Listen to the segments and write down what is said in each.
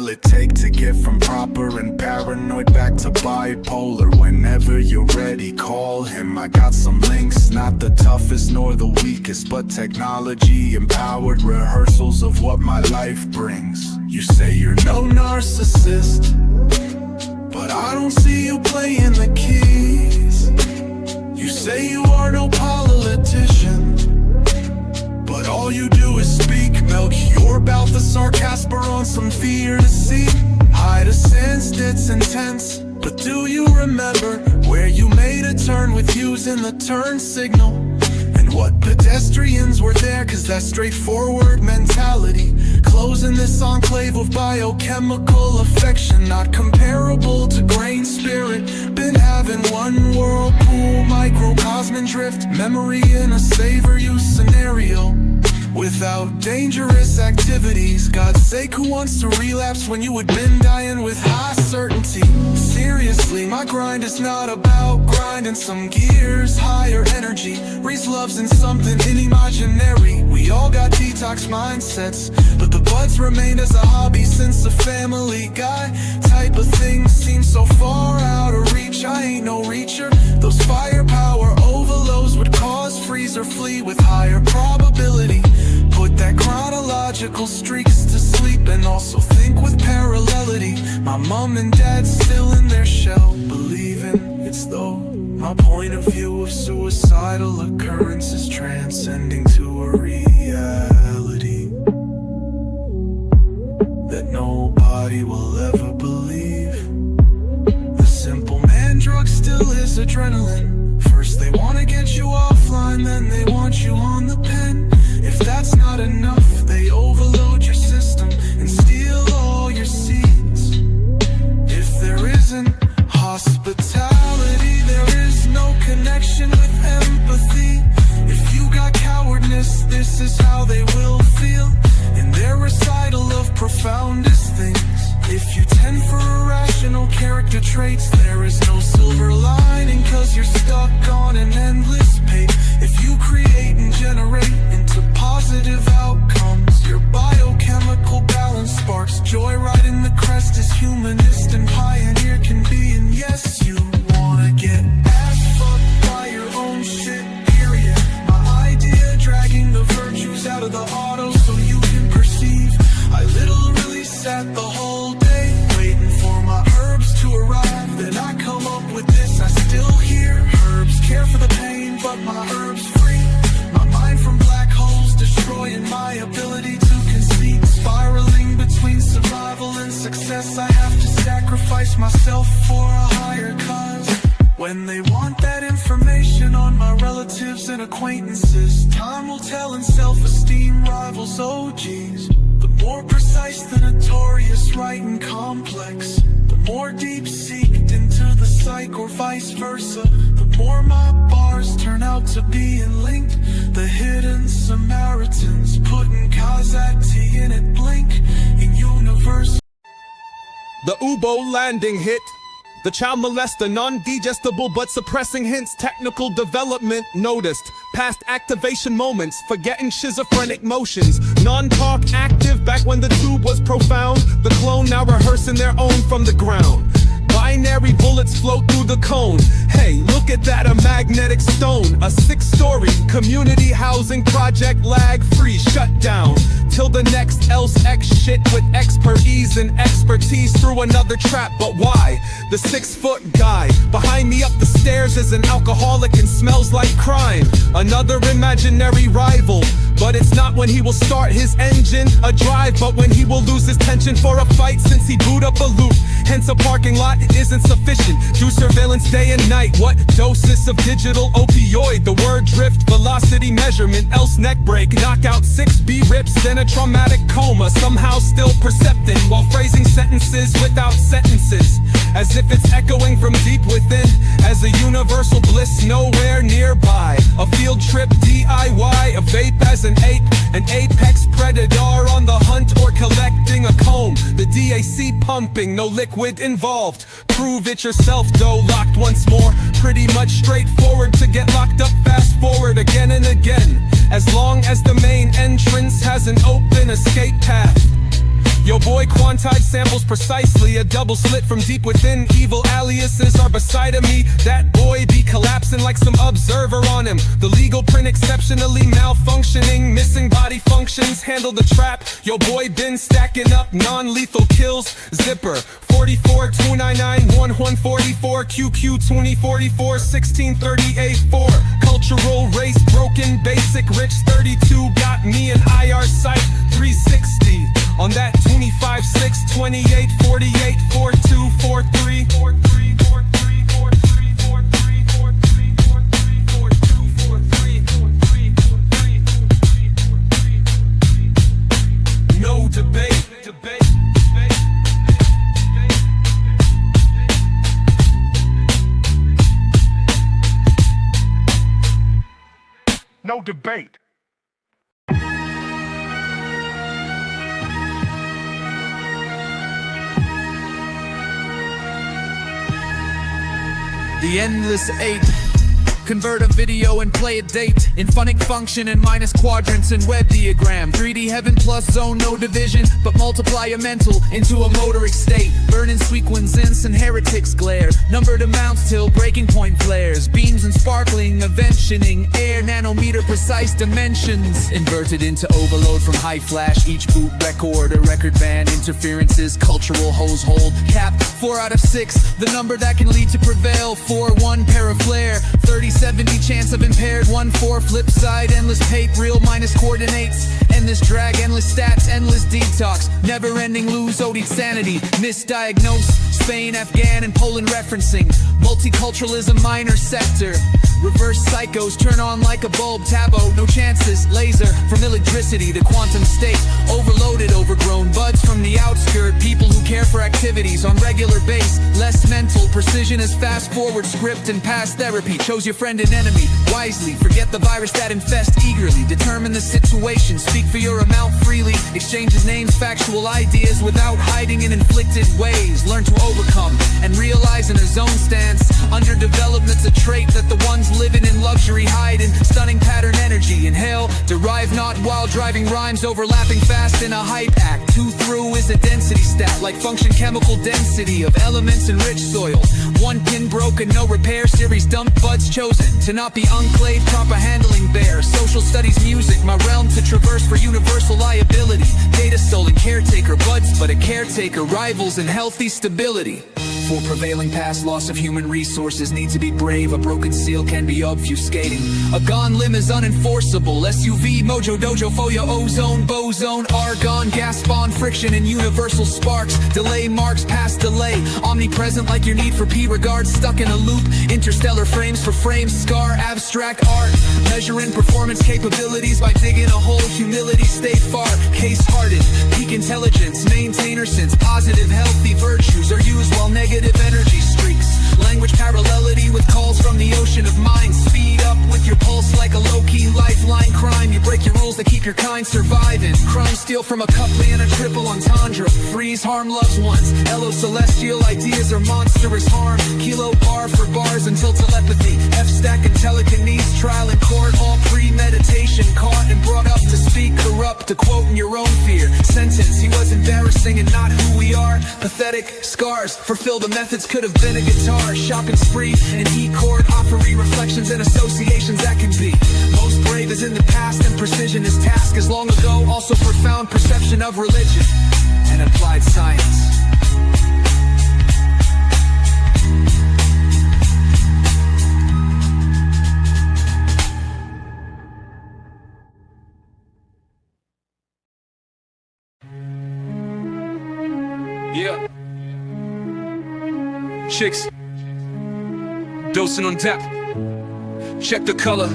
will it take to get from proper and paranoid back to bipolar? Whenever you're ready, call him. I got some links, not the toughest nor the weakest, but technology empowered rehearsals of what my life brings. You say you're no narcissist, but I don't see you playing the keys. You say you are no politician, but all you do is speak milk. You're about the sarcasm on some fear to see. Hide a sense that's intense, but do you remember where you made a turn with using the turn signal? And what pedestrians were there, cause that straightforward mentality. Closing this enclave of biochemical affection, not comparable to grain spirit. Been having one whirlpool, microcosm drift, memory in a savor use scenario. Without dangerous activities, God's sake, who wants to relapse when you had been dying with high certainty? Seriously, my grind is not about grinding some gears, higher energy. Reese loves in something inimaginary. We all got detox mindsets, but the buds remain as a hobby since a Family Guy type of thing seems so far out of reach. I ain't no reacher. Those firepower overloads would cause freeze or flee with higher probability. Put that chronological streaks to sleep and also think with parallelity. My mom and dad still in their shell, believing it's though. My point of view of suicidal occurrences transcending to a reality that nobody will ever believe. The simple man drug still is adrenaline. First they wanna get you offline, then they want you on the pen. If that's not enough, they overload your system and steal all your seeds. If there isn't hospitality, there is no connection with empathy. If you got cowardness, this is how they will feel in their recital of profoundest things. If you tend for irrational character traits, there is no silver lining, cause you're stuck on an endless page. If you create and generate into positive outcomes, your biochemical balance sparks joy right in the crest as humanist and pioneer can be. And yes, you wanna get ass fucked by your own shit, period. My idea, dragging the virtues out of the auto so you can perceive. I literally sat the whole day waiting for my herbs to arrive. Then I come up with this, I still hear herbs care for the pain, but my herbs free my mind from black holes, destroying my ability to conceive. Spiraling between survival and success, I have to sacrifice myself for a higher cause. When they want that information on my relatives and acquaintances, time will tell and self-esteem rivals OGs. The more precise the notorious, right and complex, the more deep-seeked into the psyche or vice versa, the more my bars turn out to be linked. The hidden Samaritans putting Kazakh tea in it, blink in universe. The Ubo landing hit. The child molester, non-digestible but suppressing hints. Technical development noticed. Past activation moments, forgetting schizophrenic motions. Non-talk active back when the tube was profound. The clone now rehearsing their own from the ground. Binary bullets float through the cone. Hey, look at that, a magnetic stone. A 6-story community housing project, lag-free, shut down till the next else X shit with expert ease and expertise through another trap. But why? The 6-foot guy behind me up the stairs is an alcoholic and smells like crime. Another imaginary rival, but it's not when he will start his engine a drive, but when he will lose his tension for a fight since he boot up a loop. Hence a parking lot isn't sufficient. Do surveillance day and night. What doses of digital opioid? The word drift, velocity measurement, else neck break, knockout 6B rips, then a traumatic coma. Somehow still percepting while phrasing sentences without sentences, as if it's echoing from deep within, as a universal bliss nowhere nearby. A field trip DIY, a vape as an ape, an apex predator on the hunt or collecting a comb. The DAC pumping, no liquid involved. Prove it yourself though, locked once more. Pretty much straightforward to get locked up, fast forward again and again, as long as the main entrance has an open escape path. Yo boy quantized samples precisely. A double slit from deep within. Evil aliases are beside of me. That boy be collapsing like some observer on him. The legal print exceptionally malfunctioning. Missing body functions, handle the trap. Yo boy been stacking up non-lethal kills. Zipper 44 299 1144 QQ 2044 1638 4. Cultural race broken basic rich 32 got me an IR sight 360 on that 25 6 28 48 42 43 43 43 43 43 43 42 43 43 no debate. No debate. The endless eight. Convert a video and play a date in phonic function and minus quadrants and web diagram. 3D heaven plus zone, no division, but multiply a mental into a motoric state. Burning sequence and heretics glare. Numbered amounts till breaking point flares. Beams and sparkling, inventioning air, nanometer precise dimensions. Inverted into overload from high flash. Each boot record, a record band, interferences, cultural hose hold. Cap 4 out of 6, the number that can lead to prevail. 4-1 pair of flare. 30-70 chance of impaired. 1-4 flip side, endless pape, real minus coordinates. Endless drag, endless stats, endless detox. Never ending lose, odied sanity. Misdiagnose, Spain, Afghan, and Poland referencing. Multiculturalism, minor sector. Reverse psychos, turn on like a bulb. Tabo, no chances. Laser, from electricity to quantum state. Overloaded, overgrown buds from the outskirt. People who care for activities on regular base. Less mental, precision is fast forward script and past therapy. Chose your friend and enemy wisely. Forget the virus that infest eagerly. Determine the situation, speak for your amount freely. Exchanges names, factual ideas without hiding in inflicted ways. Learn to overcome and realize in a zone stance. Underdevelopment's a trait that the ones living in luxury hide in. Stunning pattern energy, inhale, derive not while driving rhymes overlapping fast in a hype act. 2 through is a density stat, like function chemical density of elements in rich soil. 1 pin broken, no repair, series dumped, buds chosen to not be unclaved, proper handling bare. Social studies music, my realm to traverse for universal liability. Data stolen, caretaker buds, but a caretaker rivals in healthy stability. For prevailing past, loss of human resources need to be brave. A broken seal can be obfuscating. A gone limb is unenforceable. SUV, mojo, dojo, foya, ozone, boson, argon, gas spawn, friction, and universal sparks. Delay marks past delay. Omnipresent like your need for P regards. Stuck in a loop. Interstellar frames for frames. Scar, abstract art. Measuring performance capabilities by digging a hole. Humility, stay far. Case hardened. Peak intelligence. Maintainer sense. Positive, healthy virtues are used while negative energy streaks. Language parallelity with calls from the ocean of mind. Speed up with your pulse like a low-key lifeline. Crime, you break your rules to keep your kind surviving. Crime steal from a couplet and a triple entendre. Freeze, harm loved ones. LO celestial ideas are monstrous harm. Kilo bar for bars until telepathy. F-stack and telekinesis, trial in court. All premeditation, caught and brought up to speak corrupt. To quote in your own fear. Sentence, he was embarrassing and not who we are. Pathetic scars, fulfill the methods could have been a guitar. Shopping spree, an E-chord, offery reflections and associations that can be. Most brave is in the past and precision is task as long ago. Also profound perception of religion and applied science. Yeah. Chicks dosing on tap. Check the color.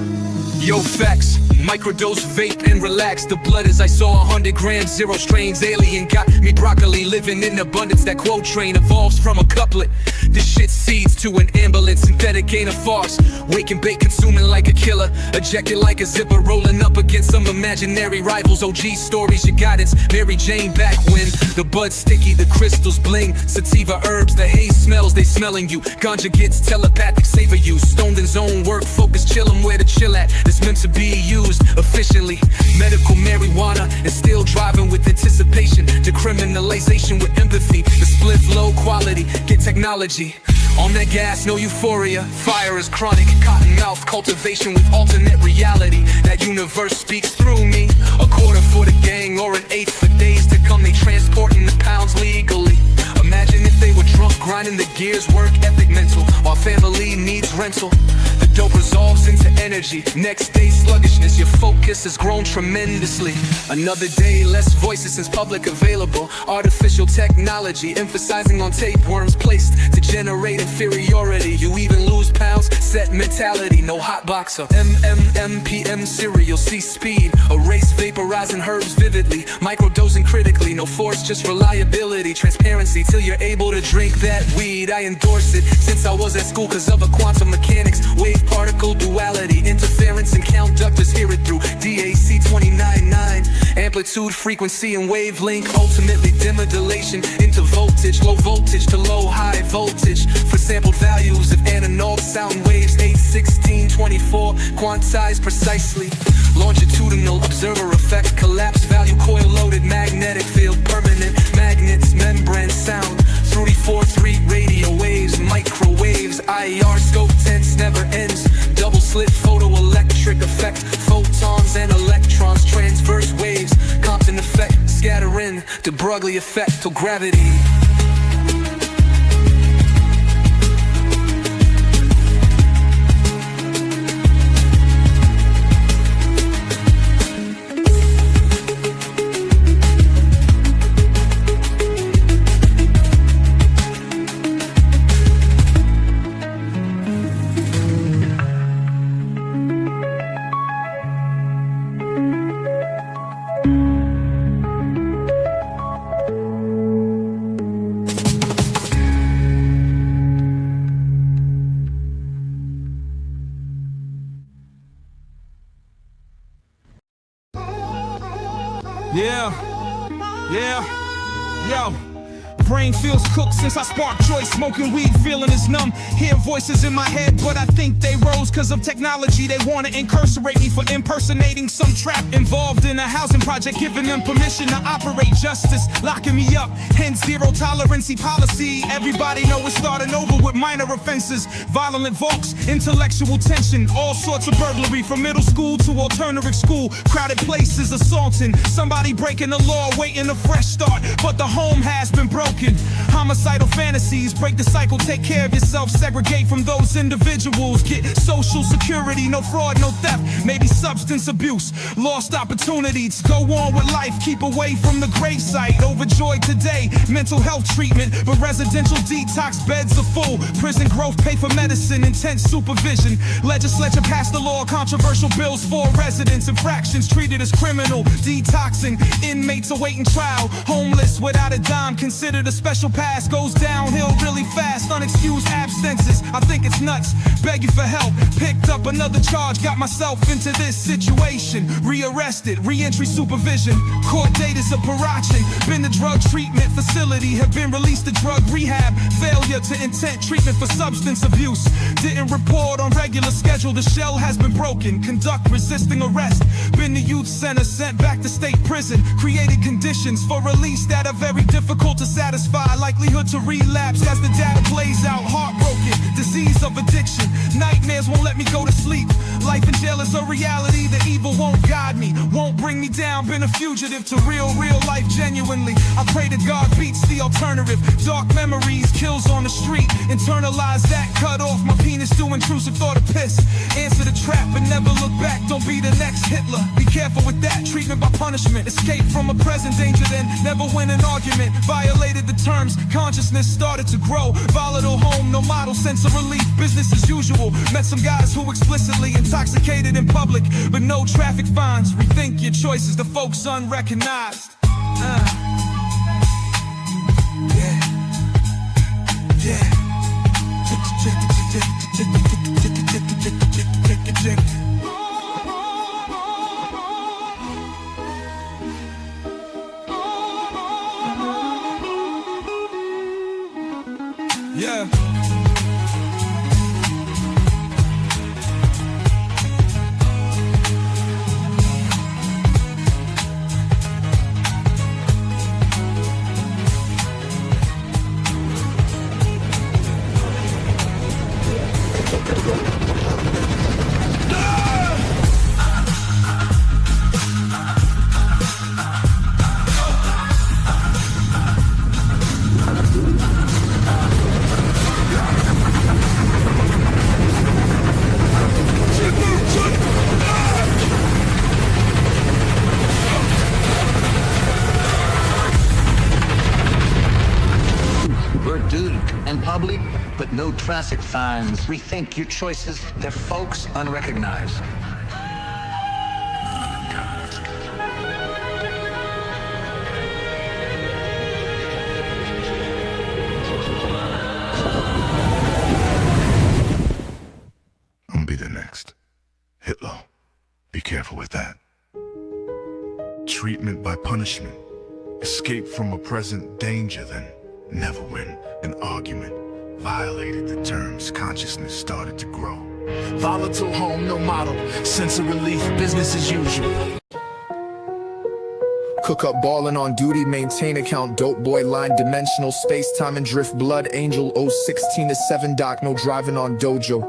Yo, facts. Microdose, vape, and relax. The blood as I saw 100 grams, 0 strains. Alien got me broccoli, living in abundance. That quote train evolves from a couplet. This shit seeds to an ambulance. Synthetic ain't a farce. Wake and bake, consuming like a killer. Ejected like a zipper, rolling up against some imaginary rivals. OG stories, you got it. Mary Jane back when the bud's sticky, the crystals bling. Sativa herbs, the haze smells, they smelling you. Ganja gets telepathic, savor you. Stoned in zone, work, focus, chill 'em where to chill at. The it's meant to be used efficiently. Medical marijuana and still driving with anticipation. Decriminalization with empathy. The spliff low quality, get technology. On that gas, no euphoria. Fire is chronic, cotton mouth cultivation with alternate reality. That universe speaks through me. A quarter for the gang or an eighth for days to come. They transporting the pounds legally. Imagine if they were drunk, grinding the gears, work ethic mental, while family needs rental. The dope resolves into energy. Next day sluggishness, your focus has grown tremendously. Another day, less voices since public available. Artificial technology, emphasizing on tapeworms placed to generate inferiority. You even lose pounds, set mentality. No hot boxer, PM cereal, see speed. Erase vaporizing herbs vividly. Microdosing critically, no force, just reliability. Transparency till you're able to drink that weed. I endorse it since I was at school cause of a quantum mechanics. Wave particle duality, interference and conductors hear it through DAC 29.9. Amplitude, frequency and wavelength. Ultimately demodulation into voltage. Low voltage to low high voltage. For sampled values of analog sound waves. 8, 16, 24, quantized precisely. Longitudinal observer effect. Collapse value, coil loaded magnetic field. Permanent magnets, membrane sound. 343 radio waves, microwaves. IR scope tense never ends. Double slit photoelectric effect. Photons and electrons, transverse waves. Compton effect, scatter in. De Broglie effect till gravity. Yo, brain feels cooked since I sparked joy. Smoking weed, feeling is numb. Hear voices in my head, but I think they rose cause of technology. They wanna incarcerate me for impersonating some trap involved in a housing project, giving them permission to operate justice, locking me up. Hence zero tolerancy policy. Everybody know it's starting over with minor offenses. Violent vaults, intellectual tension. All sorts of burglary from middle school to alternative school. Crowded places assaulting. Somebody breaking the law, waiting a fresh start. But the home has been broken. Homicidal fantasies, break the cycle, take care of yourself. Segregate from those individuals. Get social security, no fraud, no theft. Maybe substance abuse, lost opportunities. Go on with life, keep away from the gravesite. Overjoyed today, mental health treatment, but residential detox beds are full. Prison growth, pay for medicine, intense supervision. Legislature passed the law, controversial bills for residents. Infractions treated as criminal, detoxing. Inmates awaiting trial, homeless without a dime, considered a special pass. Goes downhill really fast, unexcused absences. I think it's nuts, begging for help. Picked up another charge, got myself into this situation. Rearrested, re-entry supervision. Court date is a parachi. Been to drug treatment facility, have been released to drug rehab. Failure to intent treatment for substance abuse. Didn't report on regular schedule, the shell has been broken. Conduct resisting arrest. Been to youth center, sent back to state prison. Created conditions for release that are very difficult to satisfy. Likelihood to relapse as the data plays out. Heartbroken, disease of addiction. Nightmares won't let me go to sleep. Life in jail is a reality, the evil won't guide me, won't bring me down. Been a fugitive to real life genuinely. I pray to God beats the alternative. Dark memories, kills on the street. Internalize that, cut off my penis to intrusive thought of piss. Answer the trap and never look back, don't be the next Hitler. Be careful with that, treatment by punishment. Escape from a present danger, then never win an argument. Violated the terms, consciousness started to grow. Volatile home, no model, sense of relief, business as usual. Met some guys who explicitly intoxicated in public, but no traffic fines. Rethink your choices, the folks unrecognized. Yeah. duty and public, but no traffic fines. Rethink your choices. They're folks unrecognized. I'm gonna be the next. Hitler. Be careful with that. Treatment by punishment. Escape from a present danger, then never win an argument. Violated the terms, consciousness started to grow. Volatile home, no model. Sense of relief, business as usual. Cook up ballin' on duty, maintain account, dope boy line, dimensional, space, time and drift, blood, angel, 016 to 7 doc, no driving on dojo.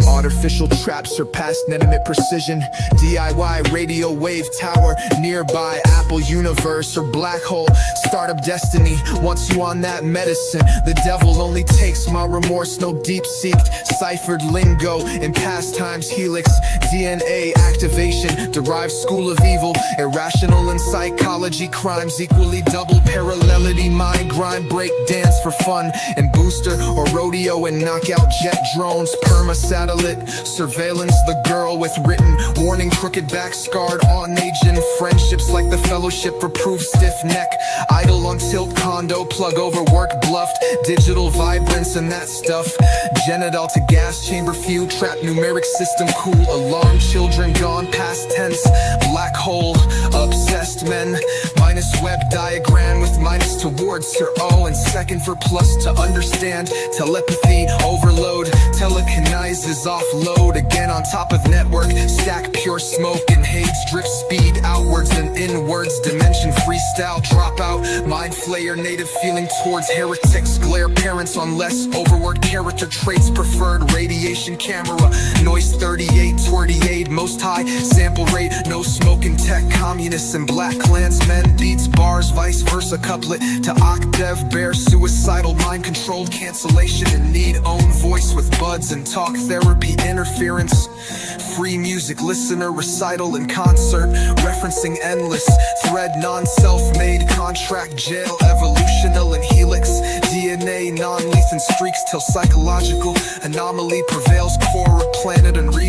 Artificial traps surpassed intimate precision. DIY radio wave tower nearby. Apple universe or black hole. Startup destiny. Once you on that medicine, the devil only takes my remorse. No deep-seeked ciphered lingo in past times. Helix DNA activation. Derived school of evil. Irrational in psychology. Crimes equally double parallelity. Mind grind break dance for fun. And booster or rodeo and knockout jet drones. Perma satellite surveillance, the girl with written warning, crooked back, scarred on agent. Friendships like the fellowship for proof, stiff neck, idle on tilt, condo, plug over, work bluffed, digital vibrance and that stuff. Genital to gas chamber feud, trap numeric system cool, alarm children gone past tense, black hole, obsessed men, minus web diagram with minus towards your O and second for plus to understand, telepathy overload, telekinizes offload again on top of network, stack pure smoke and haze, drip speed outwards and inwards, dimension freestyle, dropout, mind flayer, native feeling towards heretics, glare parents on less overworked character traits, preferred radiation camera, noise 38, most high sample rate, no smoking tech, communists and black clansmen, beats bars, vice versa, couplet to octave, bear suicidal, mind controlled cancellation and need own voice with buds and talk therapy, interference, free music, listener, recital and concert, referencing endless thread, non-self-made contract, jail, evolutional and helix, DNA, non-lethal streaks till psychological anomaly prevails, core planet and regal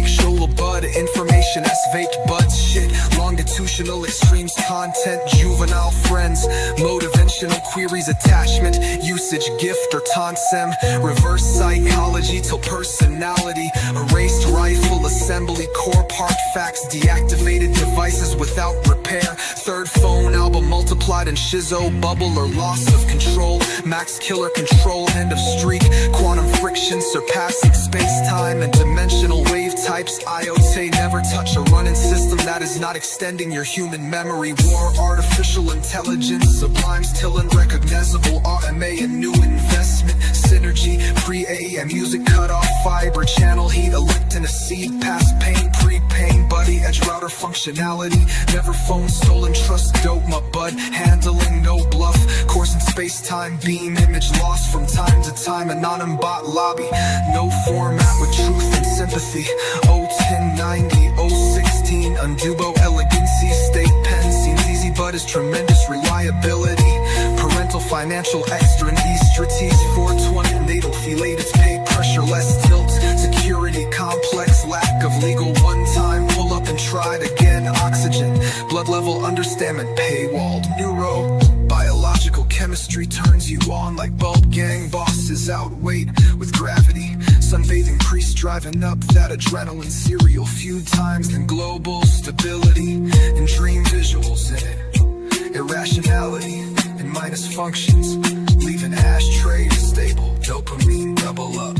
bud, information as vaped buds, shit, longitudinal extremes, content, juvenile friends, motivational queries, attachment, usage, gift or tonsem, reverse psychology till personality, erased rifle, assembly, core part facts, deactivated devices without repair, third phone album multiplied in shizo, bubble or loss of control, max killer control, end of streak, quantum friction, surpassing space-time and dimensional wave types, IoT, never touch a running system that is not extending your human memory, war, artificial intelligence, sublimes till unrecognizable, RMA and new investment, synergy, pre-AM, music cut off, fiber, channel heat, electin, a seed, past pain, pre-pain, buddy, edge router functionality, never phone, stolen trust, dope, my bud, handling, no bluff, course in space-time, beam, image lost from time to time, anonym bot lobby, no format with truth and sympathy, 01090, 016, undubo elegancy, state pen, seems easy but is tremendous reliability, parental financial extra and e-strategies, 420 natal felated pay pressure, less tilt, security complex, lack of legal one time, pull up and try it again, oxygen, blood level understandment, paywalled, neuro, biological chemistry turns you on like bulb gang, bosses outweight with gravity, sunbathing priest driving up that adrenaline, serial few times than global stability, and dream visuals in it, irrationality and minus functions, leaving ashtray stable, dopamine double up,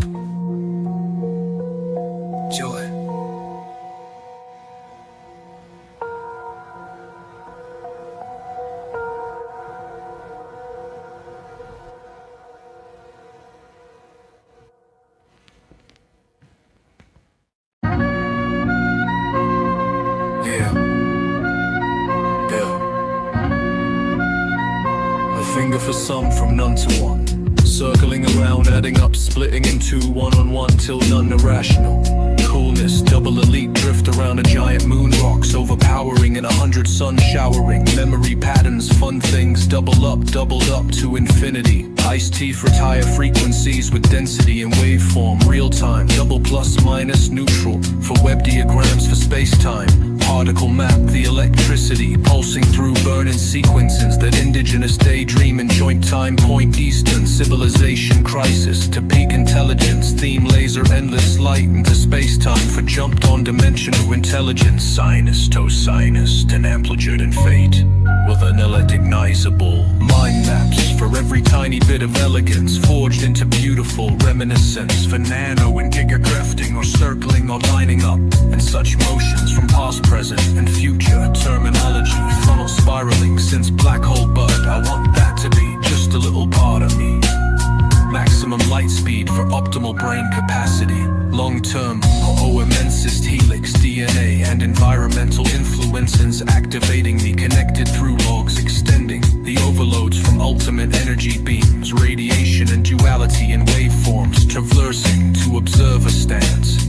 joy. Finger for some from none to one, circling around, adding up, splitting into one on one till none irrational. coolness. Double elite drift around a giant moon rocks, overpowering in 100 suns showering. Memory patterns, fun things, doubled up to infinity. Iced tea for higher frequencies with density and waveform. Real time, double plus minus neutral for web diagrams for space-time. Particle map, the electricity pulsing through burning sequences. That indigenous daydream and joint time point. Eastern civilization crisis to peak intelligence. Theme laser endless light into space-time for jumped on dimensional intelligence. Sinus to sinus, and amplitude and fate with an recognizable mind maps for every tiny bit of elegance, forged into beautiful reminiscence for nano and gigacrafting or circling or lining up. And such motions from past, present and future terminology, funnel spiraling since black hole bud. I want that to be just a little part of me. Maximum light speed for optimal brain capacity. Long-term or immensest helix DNA and environmental influences activating me, connected through logs extending the overloads from ultimate energy beams, radiation and duality in waveforms, traversing to observe a stance.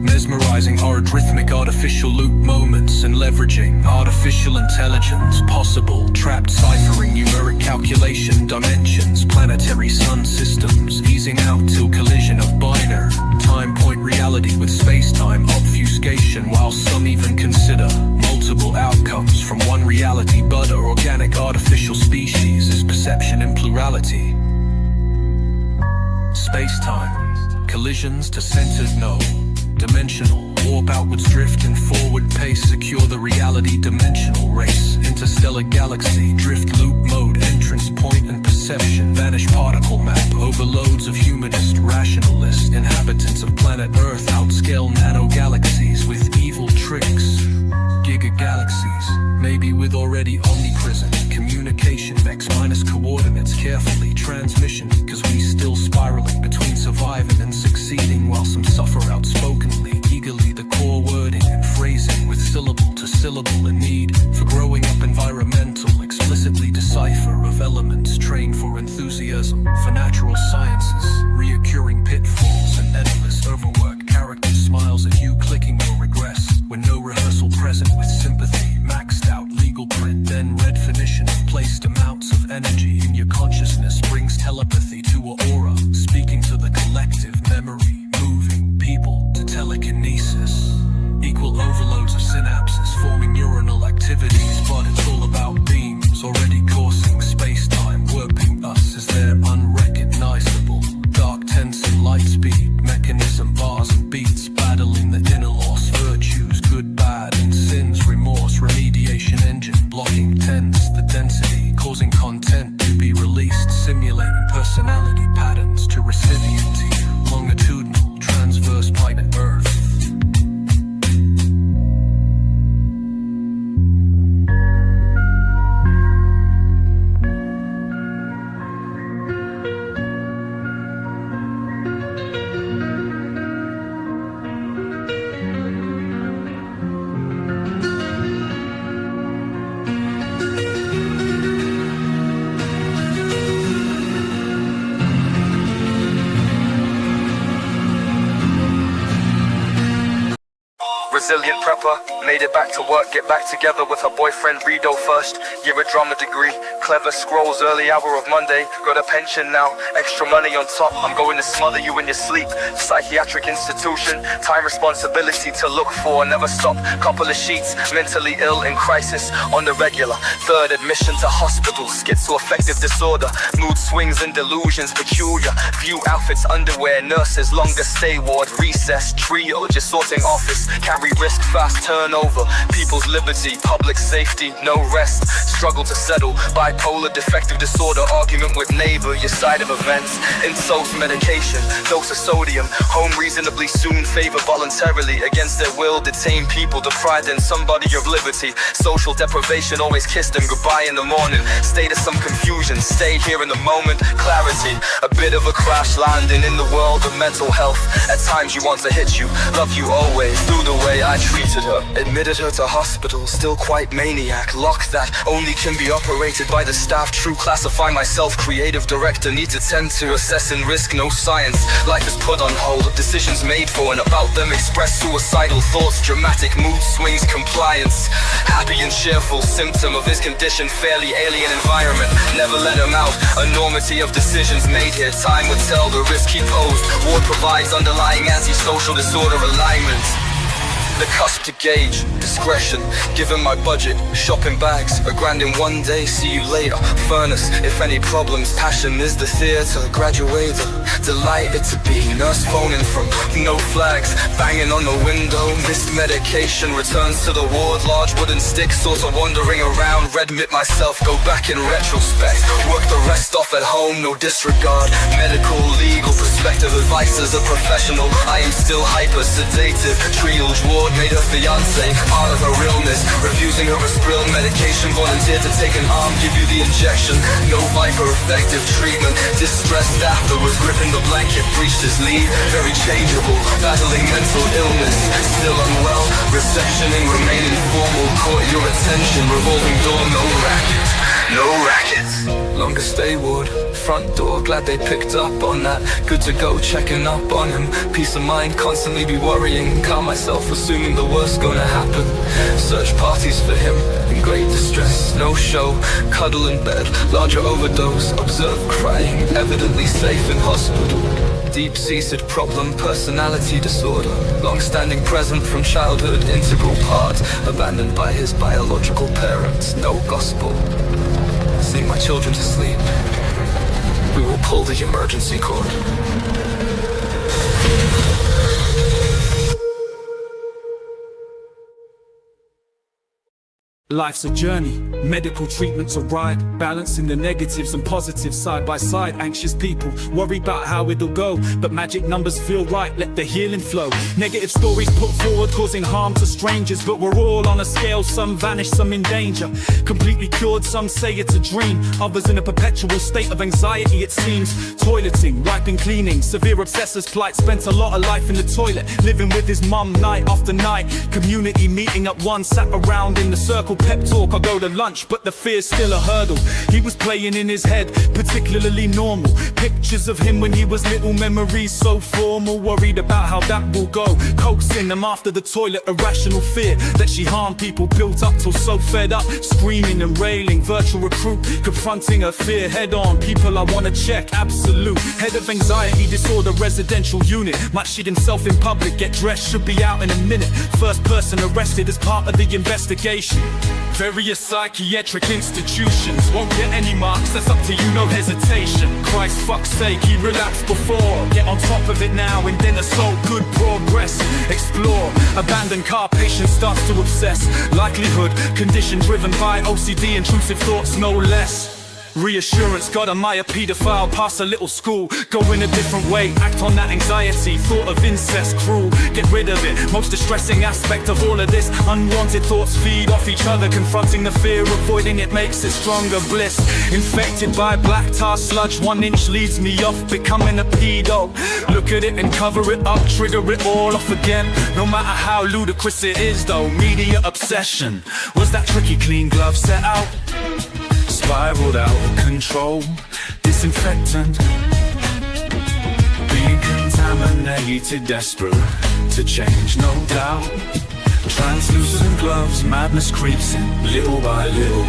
Mesmerizing algorithmic artificial loop moments and leveraging artificial intelligence possible. Trapped ciphering numeric calculation dimensions, planetary sun systems easing out till collision of binary time point reality with space-time obfuscation. While some even consider multiple outcomes from one reality, but organic artificial species is perception in plurality. Space-time collisions to centered no dimensional warp, outwards drift and forward pace, secure the reality dimensional race. Interstellar galaxy drift loop mode, entrance point and perception, vanish particle map, overloads of humanist rationalist inhabitants of planet Earth, outscale nano galaxies with evil tricks. Giga galaxies, maybe with already omnipresent communication, vex minus coordinates, carefully transmission, cause we still spiraling between surviving and succeeding, while some suffer outspokenly, eagerly the core wording and phrasing with syllable to syllable and need for growing up environmental, explicitly decipher of elements, trained for enthusiasm for natural sciences, reoccurring pitfalls and endless overwork. Character smiles at you, clicking your regress when no rehearsal present with sympathy, maxed out legal print, then redefinition of placed amounts of energy in your consciousness brings telepathy to a aura, speaking to the collective memory, moving people to telekinesis. Equal overloads of synapses forming neuronal activities, but it's all about beams already coursing space-time, warping us as they're unrecognizable. Dark tense and light speed, mechanism bars and beats, battling the inner lost virtues, good, bad and sins, remorse, remediation engine, blocking tense, the density, causing content to be released, simulating personality patterns to recipiency, longitudinal, transverse planet Earth. Resilient prepper, made it back to work, get back together with her boyfriend Rido first. Year a drama degree, clever scrolls, early hour of Monday. Got a pension now, extra money on top. I'm going to smother you in your sleep. Psychiatric institution, time responsibility to look for, never stop. Couple of sheets, mentally ill in crisis on the regular. Third admission to hospital, schizoaffective disorder. Mood swings and delusions, peculiar. View outfits, underwear, nurses, longer stay ward, recess, trio, just sorting office. Carry risk, fast turnover, people's liberty, public safety, no rest. Struggle to settle, bipolar, defective disorder, argument with neighbor, your side of events. Insults, medication, dose of sodium. Home reasonably soon, favor voluntarily. Against their will, detain people, deprived in somebody of liberty. Social deprivation, always kiss them goodbye in the morning. State of some confusion, stay here in the moment. Clarity, a bit of a crash landing in the world of mental health. At times you want to hit you, love you always, through the way way I treated her. Admitted her to hospital, still quite maniac. Lock that only can be operated by the staff. True, classify myself creative director. Need to tend to assess and risk, no science. Life is put on hold, decisions made for and about them express suicidal thoughts. Dramatic mood swings, compliance. Happy and cheerful, symptom of his condition. Fairly alien environment, never let him out. Enormity of decisions made here. Time would tell the risk he posed. Ward provides underlying antisocial disorder alignment. The cusp to gauge, discretion, given my budget, shopping bags, $1,000 in one day, see you later. Furnace, if any problems, passion is the theater. Graduator, delighted to be. Nurse phoning from no flags, banging on the window. Missed medication, returns to the ward. Large wooden sticks, sort of wandering around. Red mitt myself, go back in retrospect. Work the rest off at home, no disregard. Medical, legal perspective, advice as a professional. I am still hyper sedative. Triage ward made her fiance part of her illness. Refusing her Aspril medication. Volunteered to take an arm, give you the injection. No Viper effective treatment. Distressed afterwards, gripping the blanket. Breached his lead, very changeable. Battling mental illness, still unwell. Receptioning, remaining formal. Caught your attention, revolving door, no racket. No rackets. Longer stay ward, front door, glad they picked up on that. Good to go, checking up on him. Peace of mind, constantly be worrying. Calm myself, assuming the worst gonna happen. Search parties for him, in great distress. No show, cuddle in bed, larger overdose. Observe crying, evidently safe in hospital. Deep-seated problem, personality disorder. Long-standing present from childhood, integral part. Abandoned by his biological parents, no gospel. Sing my children to sleep. We will pull the emergency cord. Life's a journey, medical treatment's a ride. Balancing the negatives and positives side by side. Anxious people worry about how it'll go, but magic numbers feel right, let the healing flow. Negative stories put forward causing harm to strangers, but we're all on a scale, some vanish, some in danger. Completely cured, some say it's a dream. Others in a perpetual state of anxiety it seems. Toileting, wiping, cleaning, severe obsessors plight. Spent a lot of life in the toilet, living with his mum night after night. Community meeting at one, sat around in the circle. Pep talk, I go to lunch, but the fear's still a hurdle. He was playing in his head, particularly normal. Pictures of him when he was little, memories so formal. Worried about how that will go, coaxing them after the toilet. Irrational fear that she harmed people, built up till so fed up. Screaming and railing, virtual recruit, confronting her fear head on. People I wanna check, absolute. Head of anxiety disorder, residential unit. Might shit himself in public, get dressed, should be out in a minute. First person arrested as part of the investigation. Various psychiatric institutions won't get any marks, that's up to you, no hesitation. Christ fuck's sake, he relapsed before. Get on top of it now and then assault, good progress. Explore, abandoned car patient starts to obsess. Likelihood, condition driven by OCD, intrusive thoughts no less. Reassurance, got a Maya pedophile, pass a little school. Go in a different way, act on that anxiety. Thought of incest, cruel, get rid of it. Most distressing aspect of all of this, unwanted thoughts feed off each other. Confronting the fear, avoiding it makes it stronger. Bliss, infected by black tar sludge. 1 inch leads me off, becoming a pedo. Look at it and cover it up, trigger it all off again. No matter how ludicrous it is though, media obsession. Was that tricky clean glove set out? Spiraled out of control, disinfectant, being contaminated, desperate to change, no doubt. Translucent gloves, madness creeps in, little by little.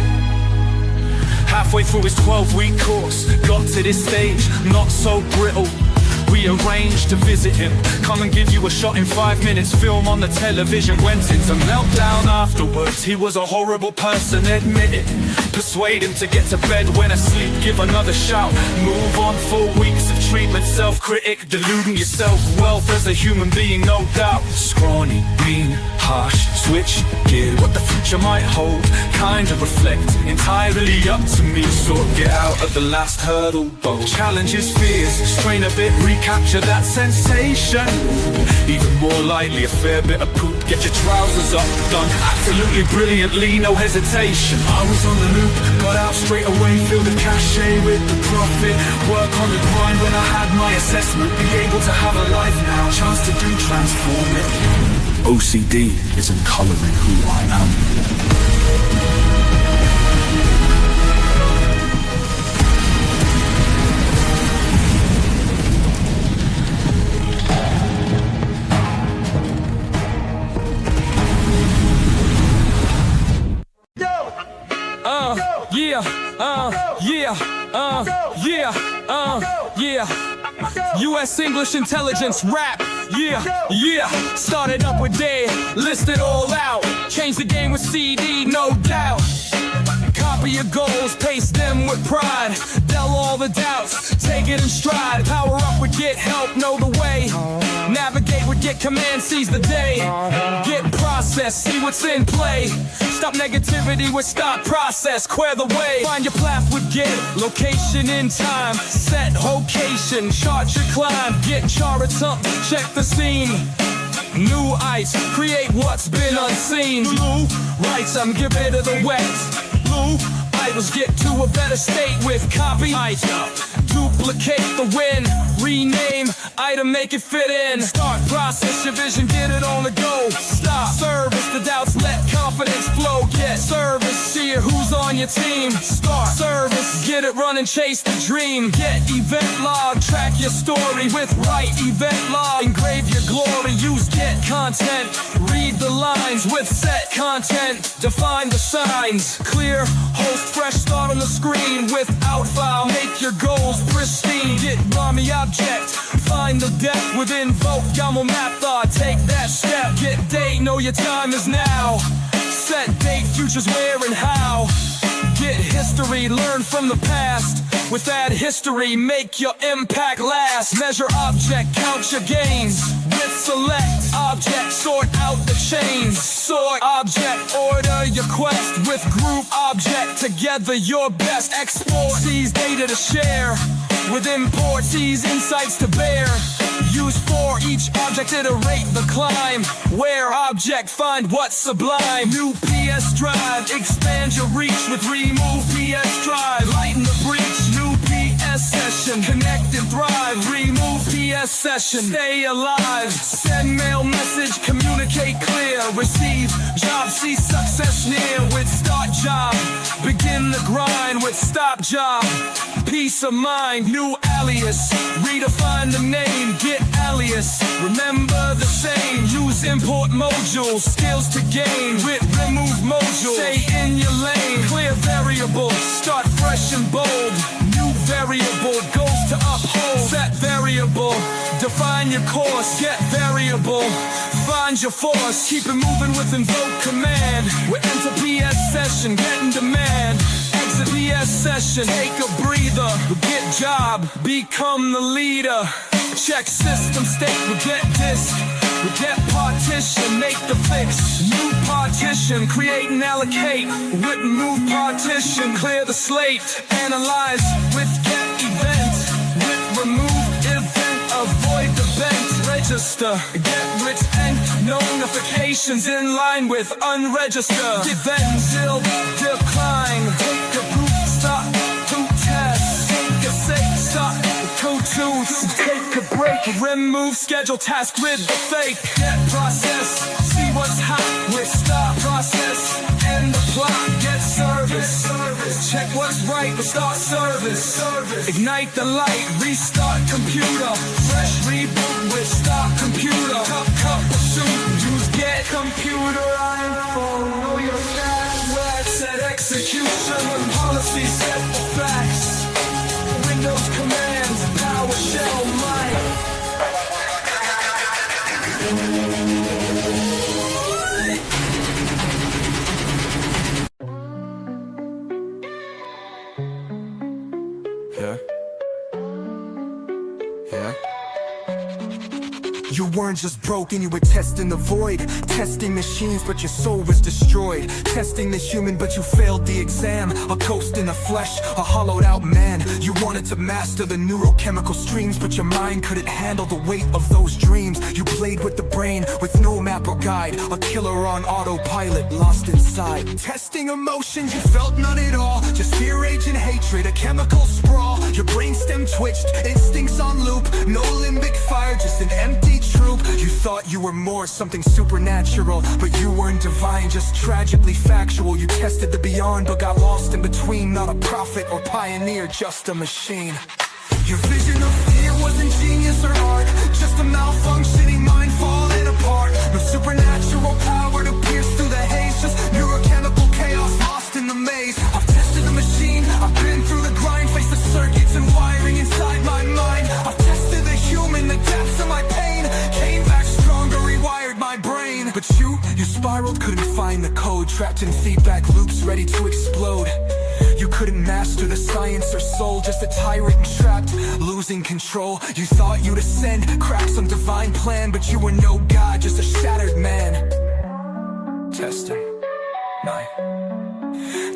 Halfway through his 12-week course, got to this stage, not so brittle. We arranged to visit him, come and give you a shot in 5 minutes. Film on the television, went into meltdown afterwards. He was a horrible person, admit it. Persuade him to get to bed when asleep, give another shout. Move on, 4 weeks of treatment. Self-critic, deluding your self-wealth as a human being, no doubt. Scrawny, mean, harsh, switch gear. What the future might hold, kind of reflect. Entirely up to me, so get out of the last hurdle boat. Challenge his fears, strain a bit, recapture that sensation. Even more lightly, a fair bit of poop. Get your trousers up, done absolutely brilliantly, no hesitation. I was on the loop, got out straight away, filled the cachet with the profit. Work on the grind when I had my assessment. Be able to have a life now, chance to do transform it. OCD isn't coloring who I am. US English intelligence rap, yeah. Started up with Dave, listed all out. Changed the game with CD, no doubt. Copy your goals, paste them with pride. Dull all the doubts, take it in stride. Power up with get help, know the way. Navigate with get command, seize the day. Get process, see what's in play. Stop negativity with stop process, clear the way. Find your path with get location in time. Set location, chart your climb. Get charts up, check the scene. New ice, create what's been unseen. Blue rights, I'm get rid of the wet. Blue idols, get to a better state with copy. Duplicate the win, rename item, make it fit in. Start process your vision, get it on the go. Stop service the doubts, let confidence flow. Get service, see who's on your team. Start service, get it running, chase the dream. Get event log, track your story with right event log. Engrave your glory, use get content. Read the lines with set content. Define the signs, clear, host fresh start on the screen. Without file, make your goals pristine. Get Rami object, find the depth within vote. YAML map thought, take that step. Get date, know your time is now. Set date, futures where and how. Get history, learn from the past. With that history, make your impact last. Measure object, count your gains. With select object, sort out the chains. Sort object, order your quest. With group object, together your best. Export, seize data to share. With import, seize insights to bear. Use for each object, iterate the climb. Where object, find what's sublime. New PS drive, expand your reach. With remove PS drive, lighten the breach. New PS session, connect and thrive. Remove PS session, stay alive. Send mail message, communicate clear. Receive job, see success near. With start job, begin the grind. With stop job, peace of mind. New alias, redefine the name. Get alias, remember the same. Use import modules, skills to gain. With remove module, stay in your lane. Clear variable, start fresh and bold. New variable, goals to uphold. Set variable, define your course. Get variable, find your force. Keep it moving with invoke command. With enter PS session, get in demand. Exit PS session, take a breather. Get job, become the leader. Check system state, we get disk. We get partition, make the fix. New partition, create and allocate. With move partition, clear the slate. Analyze with get event. With remove event, avoid the bent. Register, get rich and notifications in line with unregistered. Event still decline. Take a group stop to test. Take a safe stop. Go-to, take a break. Remove schedule task with the fake. Get process, see what's hot. With stop process, end the plot. Get service, check what's right. With start service, ignite the light. Restart computer, fresh reboot with start computer. Cup pursuit, use get computer. iPhone, know your password. Set execution when policy set the facts. Windows commands, PowerShell, Mike. You weren't just broken, you were testing the void. Testing machines, but your soul was destroyed. Testing the human, but you failed the exam. A ghost in the flesh, a hollowed out man. You wanted to master the neurochemical streams, but your mind couldn't handle the weight of those dreams. You played with the brain, with no map or guide. A killer on autopilot, lost inside. Testing emotions, you felt none at all. Just fear, rage, and hatred, a chemical sprawl. Your brainstem system twitched, instincts on loop. No limbic fire, just an empty troop. You thought you were more, something supernatural, but you weren't divine, just tragically factual. You tested the beyond, but got lost in between. Not a prophet or pioneer, just a machine. Your vision of fear wasn't genius or art, just a malfunctioning mind falling apart. No supernatural power to pierce through the haze, just neurochemical chaos lost in the maze. I've tested the machine, I've been through the grind, faced the circuits and wiring inside my mind. I've tested the human, the depths of my pain, came back stronger, rewired my brain. But you spiraled, couldn't find the code, trapped in feedback loops ready to explode. You couldn't master the science or soul, just a tyrant trapped, losing control. You thought you'd ascend, crack some divine plan, but you were no god, just a shattered man. Testing 9.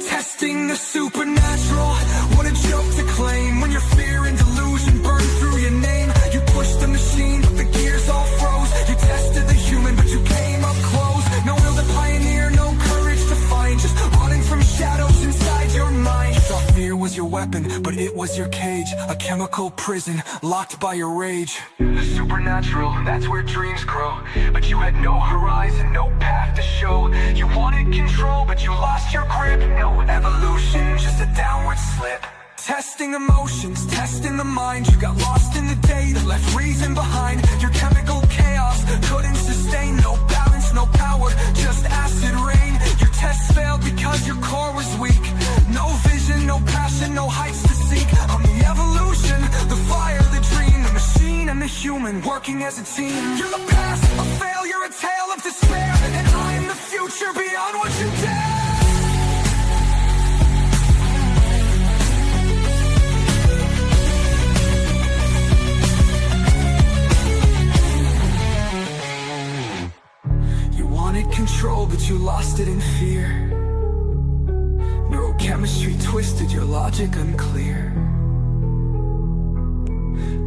Testing the supernatural, what a joke to claim, when your fear and delusion burned through your name. You pushed the machine, but the gears all froze. You tested the human, but you came up close. No will to pioneer, no courage to find, just running from shadows inside your mind. You thought fear was your weapon, but it was your cage, a chemical prison, locked by your rage. The supernatural, that's where dreams grow, but you had no horizon, no path to show. You wanted control, but you lost your grip. No evolution, just a downward slip. Testing emotions, testing the mind. You got lost in the data, left reason behind. Your chemical chaos couldn't sustain. No balance, no power, just acid rain. Your tests failed because your core was weak. No vision, no passion, no heights to seek. I'm the evolution, the fire, the dream, the machine and the human working as a team. You're the past, a failure, a tale of despair, and I am the future beyond what you dare. Wanted control, but you lost it in fear. Neurochemistry twisted, your logic unclear.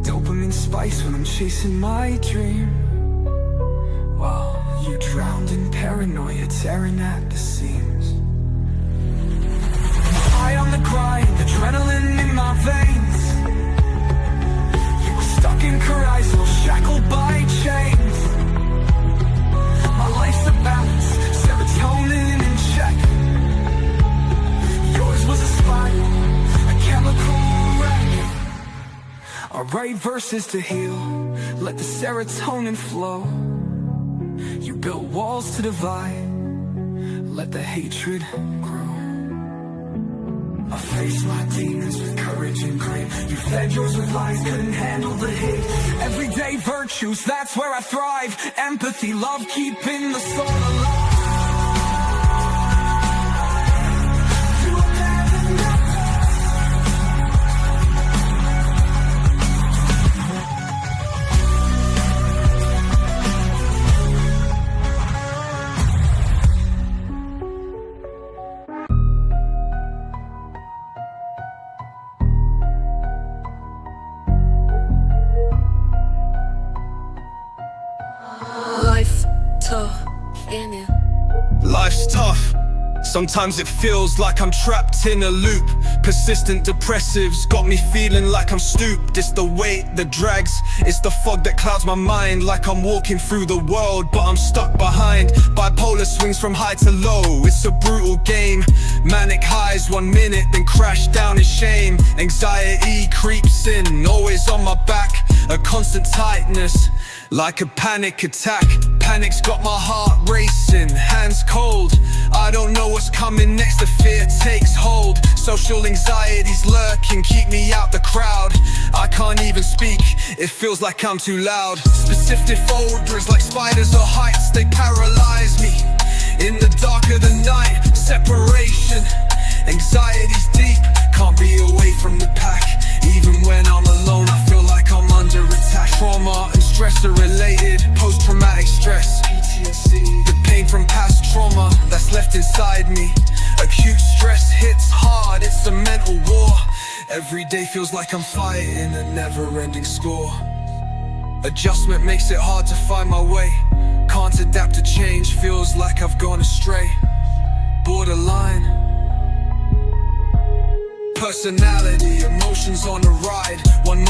Dopamine spice when I'm chasing my dream, while you drowned in paranoia, tearing at the seams. High on the grind, adrenaline in my veins. You were stuck in carousel, shackled by chains. My life's a balance, serotonin in check. Yours was a spiral, a chemical wreck. I write verses to heal, let the serotonin flow. You built walls to divide, let the hatred grow. I faced my demons with courage and grit. You fed yours with lies, couldn't handle the hate. Everyday virtues, that's where I thrive. Empathy, love, keeping the soul alive. Life's tough. Sometimes it feels like I'm trapped in a loop. Persistent depressives got me feeling like I'm stooped. It's the weight that drags, it's the fog that clouds my mind. Like I'm walking through the world, but I'm stuck behind. Bipolar swings from high to low, it's a brutal game. Manic highs 1 minute, then crash down in shame. Anxiety creeps in, always on my back. A constant tightness, like a panic attack. Panic's got my heart racing, hands cold. I don't know what's coming next, the fear takes hold. Social anxieties lurking, keep me out the crowd. I can't even speak, it feels like I'm too loud. Specific odors like spiders or heights, they paralyze me. In the dark of the night, separation. Anxiety's deep, can't be away from the pack. Even when I'm alone, I feel like I'm under attack. Trauma and stress are related, post-traumatic stress, PTSD. The pain from past trauma that's left inside me. Acute stress hits hard, it's a mental war. Every day feels like I'm fighting a never-ending score. Adjustment makes it hard to find my way. Can't adapt to change, feels like I've gone astray. Borderline personality, emotions on a ride. 1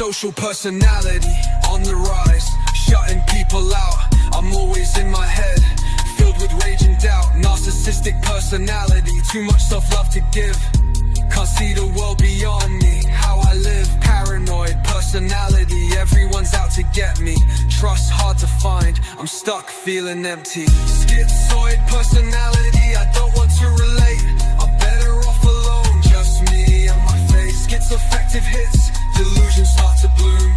Antisocial personality on the rise, shutting people out. I'm always in my head, filled with rage and doubt. Narcissistic personality, too much self-love to give. Can't see the world beyond me, how I live. Paranoid personality, everyone's out to get me. Trust hard to find, I'm stuck feeling empty. Schizoid personality, I don't want to relate. I'm better off alone, just me and my face. Schizoaffective hits, delusions start to bloom.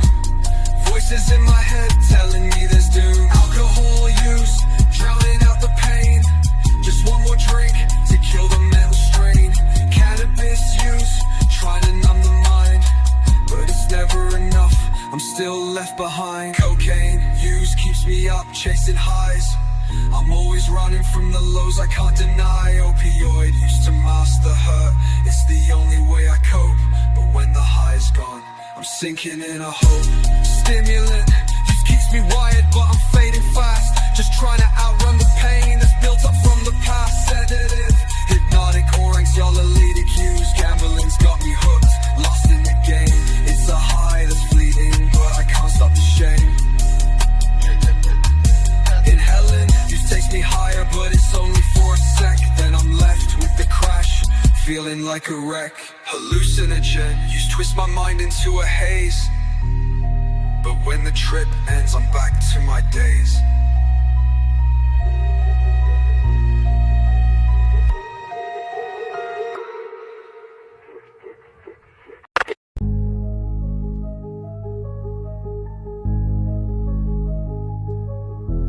Voices in my head telling me there's doom. Alcohol use, drowning out the pain. Just one more drink to kill the mental strain. Cannabis use, trying to numb the mind, but it's never enough, I'm still left behind. Cocaine use keeps me up, chasing highs. I'm always running from the lows I can't deny. Opioid used to mask the hurt, it's the only way I cope. But when the high's gone, I'm sinking in a hope. Stimulant use keeps me wired, but I'm fading fast. Just trying to outrun the pain that's built up from the past. Sedative, hypnotic or anxiolytic use. Gambling's got me hooked, lost in the game. It's a high that's fleeting, but I can't stop the shame. Inhaling use takes me higher, but it's only for a sec. Then I'm left with the crash, feeling like a wreck. Hallucinogen use twist my mind into a haze, but when the trip ends, I'm back to my days.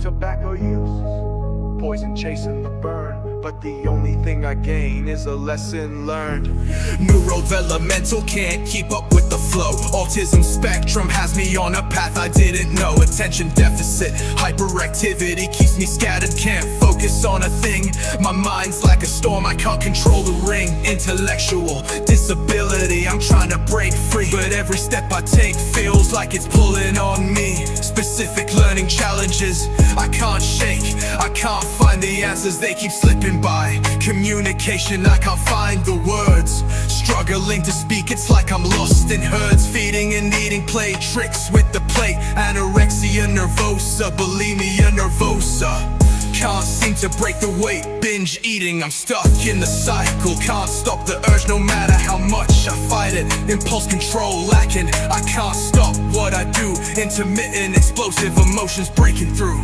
Tobacco use, poison chasing the burn, but the only thing I gain is a lesson learned. Neurodevelopmental, can't keep up with the flow. Autism spectrum has me on a path I didn't know. Attention deficit, hyperactivity keeps me scattered, can't focus on a thing. My mind's like a storm, I can't control the ring. Intellectual disability, I'm trying to break free, but every step I take feels like it's pulling on me. Specific learning challenges I can't shake, I can't find the answers, they keep slipping by. Communication, I can't find the words. Struggling to speak, it's like I'm lost in herds. Feeding and eating, play tricks with the plate. Anorexia nervosa, bulimia nervosa. Can't seem to break the weight, binge eating, I'm stuck in the cycle. Can't stop the urge no matter how much I fight it. Impulse control lacking, I can't stop what I do. Intermittent explosive emotions breaking through.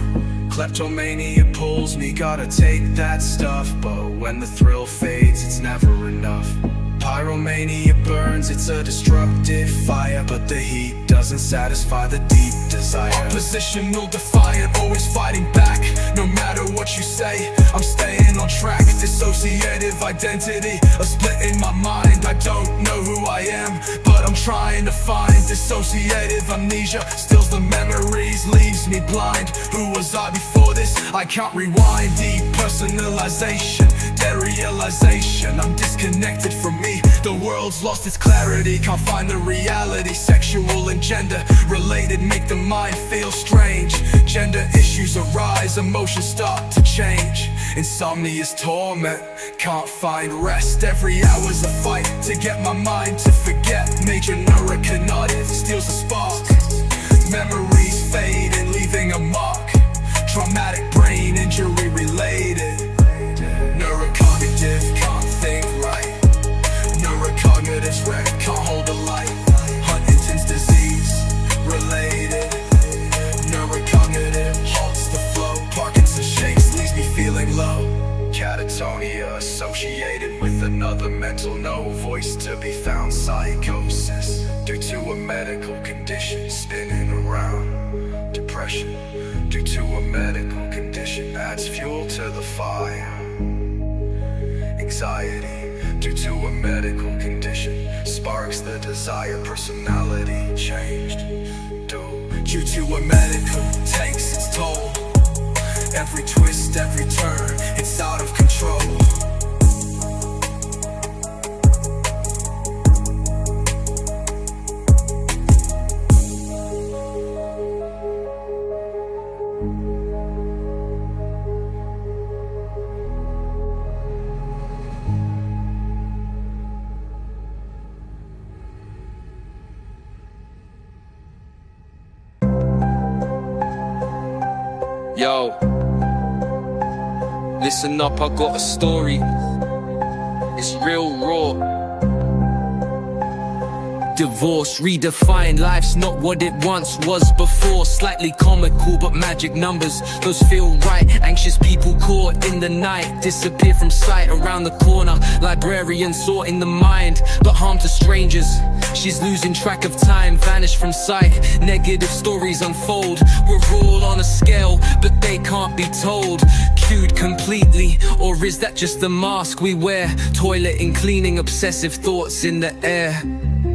Kleptomania pulls me, gotta take that stuff, but when the thrill fades, it's never enough. Pyromania burns, it's a destructive fire, but the heat doesn't satisfy the deep desire. Oppositional defiant, always fighting back. No matter what you say, I'm staying on track. Dissociative identity, a split in my mind. I don't know who I am, but I'm trying to find. Dissociative amnesia steals the memories, leaves me blind. Who was I before this? I can't rewind. Depersonalization, derealization, I'm disconnected from me. The world's lost its clarity, can't find the reality. Sexual and gender related make the mind feel strange. Gender issues arise, emotions start to change. Insomnia's torment, can't find rest. Every hour's a fight to get my mind to forget. Major neurocognitive steals the spark. Memories fade and leaving a mark. Traumatic brain injury related. Neurocognitive, can't think right. Neurocognitive's wreck, can't hold a light. Huntington's disease related. Neurocognitive halts the flow. Parkinson's shakes, leaves me feeling low. Catatonia associated with another mental, no voice to be found. Psychosis due to a medical condition, spinning around. Depression due to a medical condition, adds fuel to the fire. Anxiety due to a medical condition, sparks the desire. Personality changed due to a medical, takes its toll. Every twist, every turn, it's out of control. Yo, listen up, I got a story. It's real raw. Divorce, redefined, life's not what it once was before. Slightly comical, but magic numbers, those feel right. Anxious people caught in the night, disappear from sight around the corner. Librarian sorting the mind, but harm to strangers. She's losing track of time, vanished from sight. Negative stories unfold, we're all on a scale, but they can't be told. Cued completely, or is that just a mask we wear? Toilet and cleaning, obsessive thoughts in the air.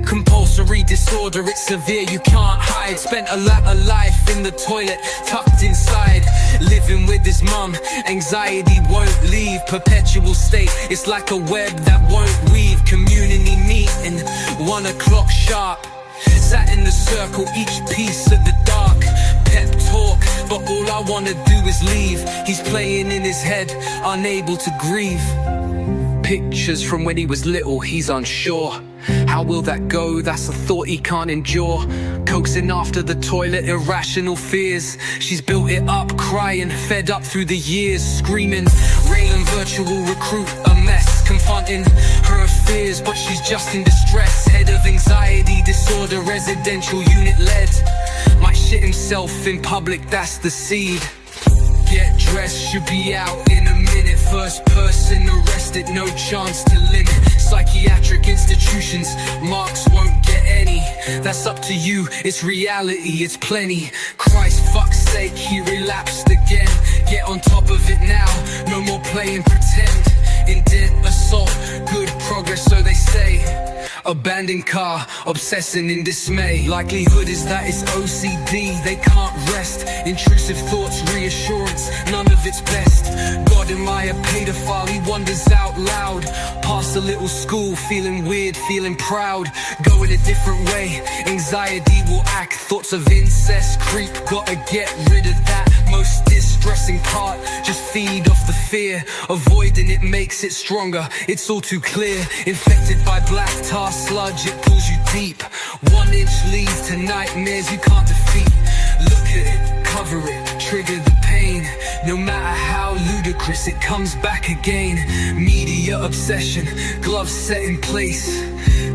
Compulsory disorder, it's severe, you can't hide. Spent a lot of life in the toilet, tucked inside. Living with his mum, anxiety won't leave. Perpetual state, it's like a web that won't weave. Community meeting, 1 o'clock sharp. Sat in the circle, each piece of the dark. Pep talk, but all I wanna do is leave. He's playing in his head, unable to grieve. Pictures from when he was little, he's unsure. How will that go? That's a thought he can't endure. Coaxing after the toilet, irrational fears. She's built it up, crying, fed up through the years. Screaming, railing virtual recruit, a mess. Confronting her fears, but she's just in distress. Head of anxiety disorder, residential unit led. Might shit himself in public, that's the seed. Get dressed, should be out in a minute. First person arrested, no chance to limit. Psychiatric institutions, marks won't get any. That's up to you, it's reality, it's plenty. Christ, fuck's sake, he relapsed again. Get on top of it now, no more playing pretend. Indent, assault, good progress, so they say. Abandoned car, obsessing in dismay. Likelihood is that it's OCD, they can't rest. Intrusive thoughts, reassurance, none of it's best. God, am I a pedophile? He wonders out loud. Past a little school, feeling weird, feeling proud. Going a different way, anxiety will act. Thoughts of incest creep, gotta get rid of that. Most distressing part, just feed off the fear. Avoiding it makes it stronger, it's all too clear. Infected by black tar sludge, it pulls you deep. 1 inch leads to nightmares you can't defeat. Look at it, cover it, trigger the pain. No matter how ludicrous, it comes back again. Media obsession, gloves set in place.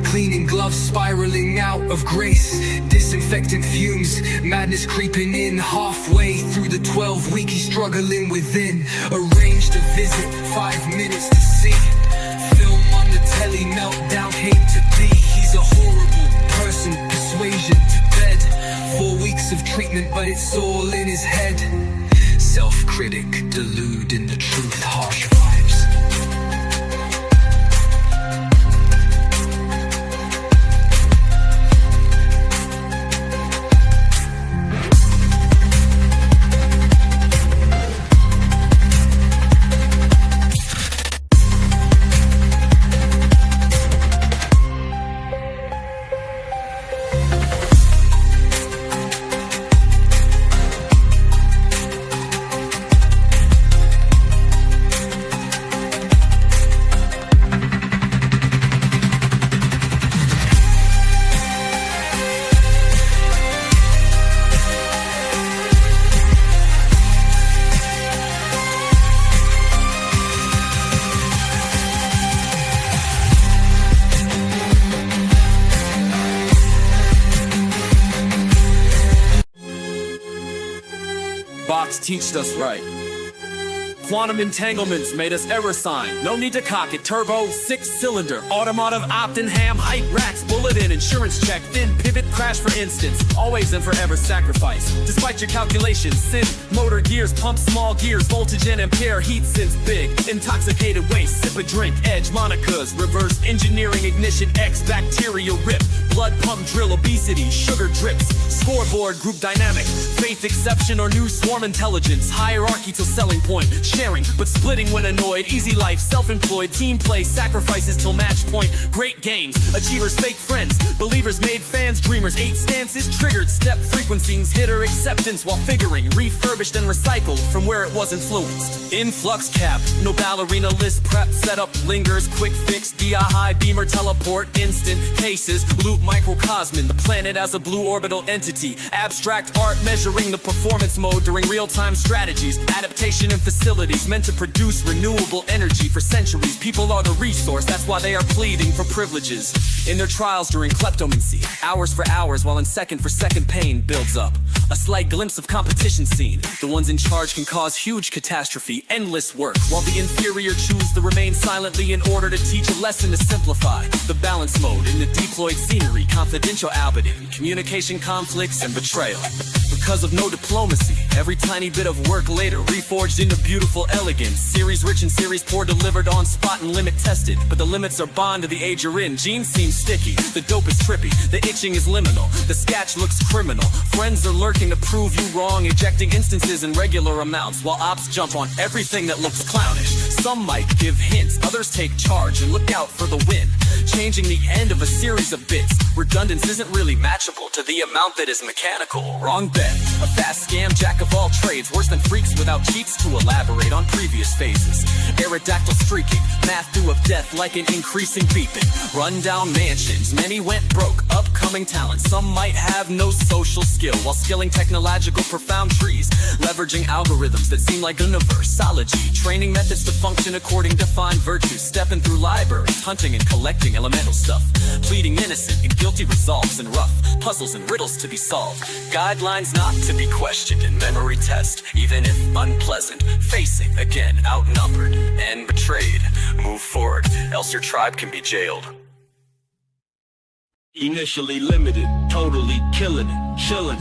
Cleaning gloves spiraling out of grace. Disinfectant fumes, madness creeping in. Halfway through the 12-week, he's struggling within. Arranged a visit, 5 minutes to see. Film on the telly, meltdown, hate to be. He's a horrible person, persuasion to bed. 4 weeks of treatment, but it's all in his head. Self-critic, deluding the truth, harsh vibes. Box teached us right. Quantum entanglements made us error sign. No need to cock it. Turbo, 6-cylinder, automotive, Optenham, height racks, bullet in, insurance check, thin pivot, crash for instance. Always and forever sacrifice. Despite your calculations, sin, motor gears, pump small gears, voltage and ampere, heat since big. Intoxicated waste, sip a drink, edge, monikers, reverse engineering, ignition, X, bacterial rip. Blood pump drill, obesity, sugar drips. Scoreboard, group dynamic, faith exception or new swarm intelligence. Hierarchy to selling point. sharing, but splitting when annoyed. Easy life, self-employed, team play, sacrifices till match point. Great games, achievers, fake friends, believers made fans, dreamers, 8 stances, triggered, step frequencies, hitter acceptance while figuring, refurbished and recycled from where it was influenced. Influx cap, no ballerina list, prep, setup, lingers, quick fix, DI high, beamer, teleport, instant, cases, loop, microcosmin, the planet as a blue orbital entity, abstract art measuring the performance mode during real-time strategies, adaptation and facilities meant to produce renewable energy for centuries. People are the resource, that's why they are pleading for privileges in their trials during kleptomancy, hours for hours while in second for second pain builds up. A slight glimpse of competition scene, the ones in charge can cause huge catastrophe, endless work, while the inferior choose to remain silently in order to teach a lesson to simplify. The balance mode in the deployed scenery, confidential albedo, communication conflicts and betrayal. Because of no diplomacy, every tiny bit of work later reforged into beautiful elegance. Series rich and series poor, delivered on spot and limit tested. But the limits are bond to the age you're in. Genes seem sticky, the dope is trippy, the itching is liminal, the sketch looks criminal. Friends are lurking to prove you wrong, ejecting instances in regular amounts, while ops jump on everything that looks clownish. Some might give hints, others take charge and look out for the win, changing the end of a series of bits. Redundance isn't really matchable to the amount that is mechanical. Wrong bet, a fast scam, jack of all trades, worse than freaks without cheats to elaborate on previous phases. Aerodactyl streaking, math due of death like an increasing beeping. Rundown mansions, many went broke, upcoming talent. Some might have no social skill, while skilling technological profound trees, leveraging algorithms that seem like universology, training methods to function according to fine virtues, stepping through libraries, hunting and collecting elemental stuff, pleading innocent and guilty resolves and rough puzzles and riddles to be solved, guidelines not to be questioned in memory test, even if unpleasant, facing again outnumbered and betrayed. Move forward, else your tribe can be jailed. Initially limited, totally killing it, chillin'.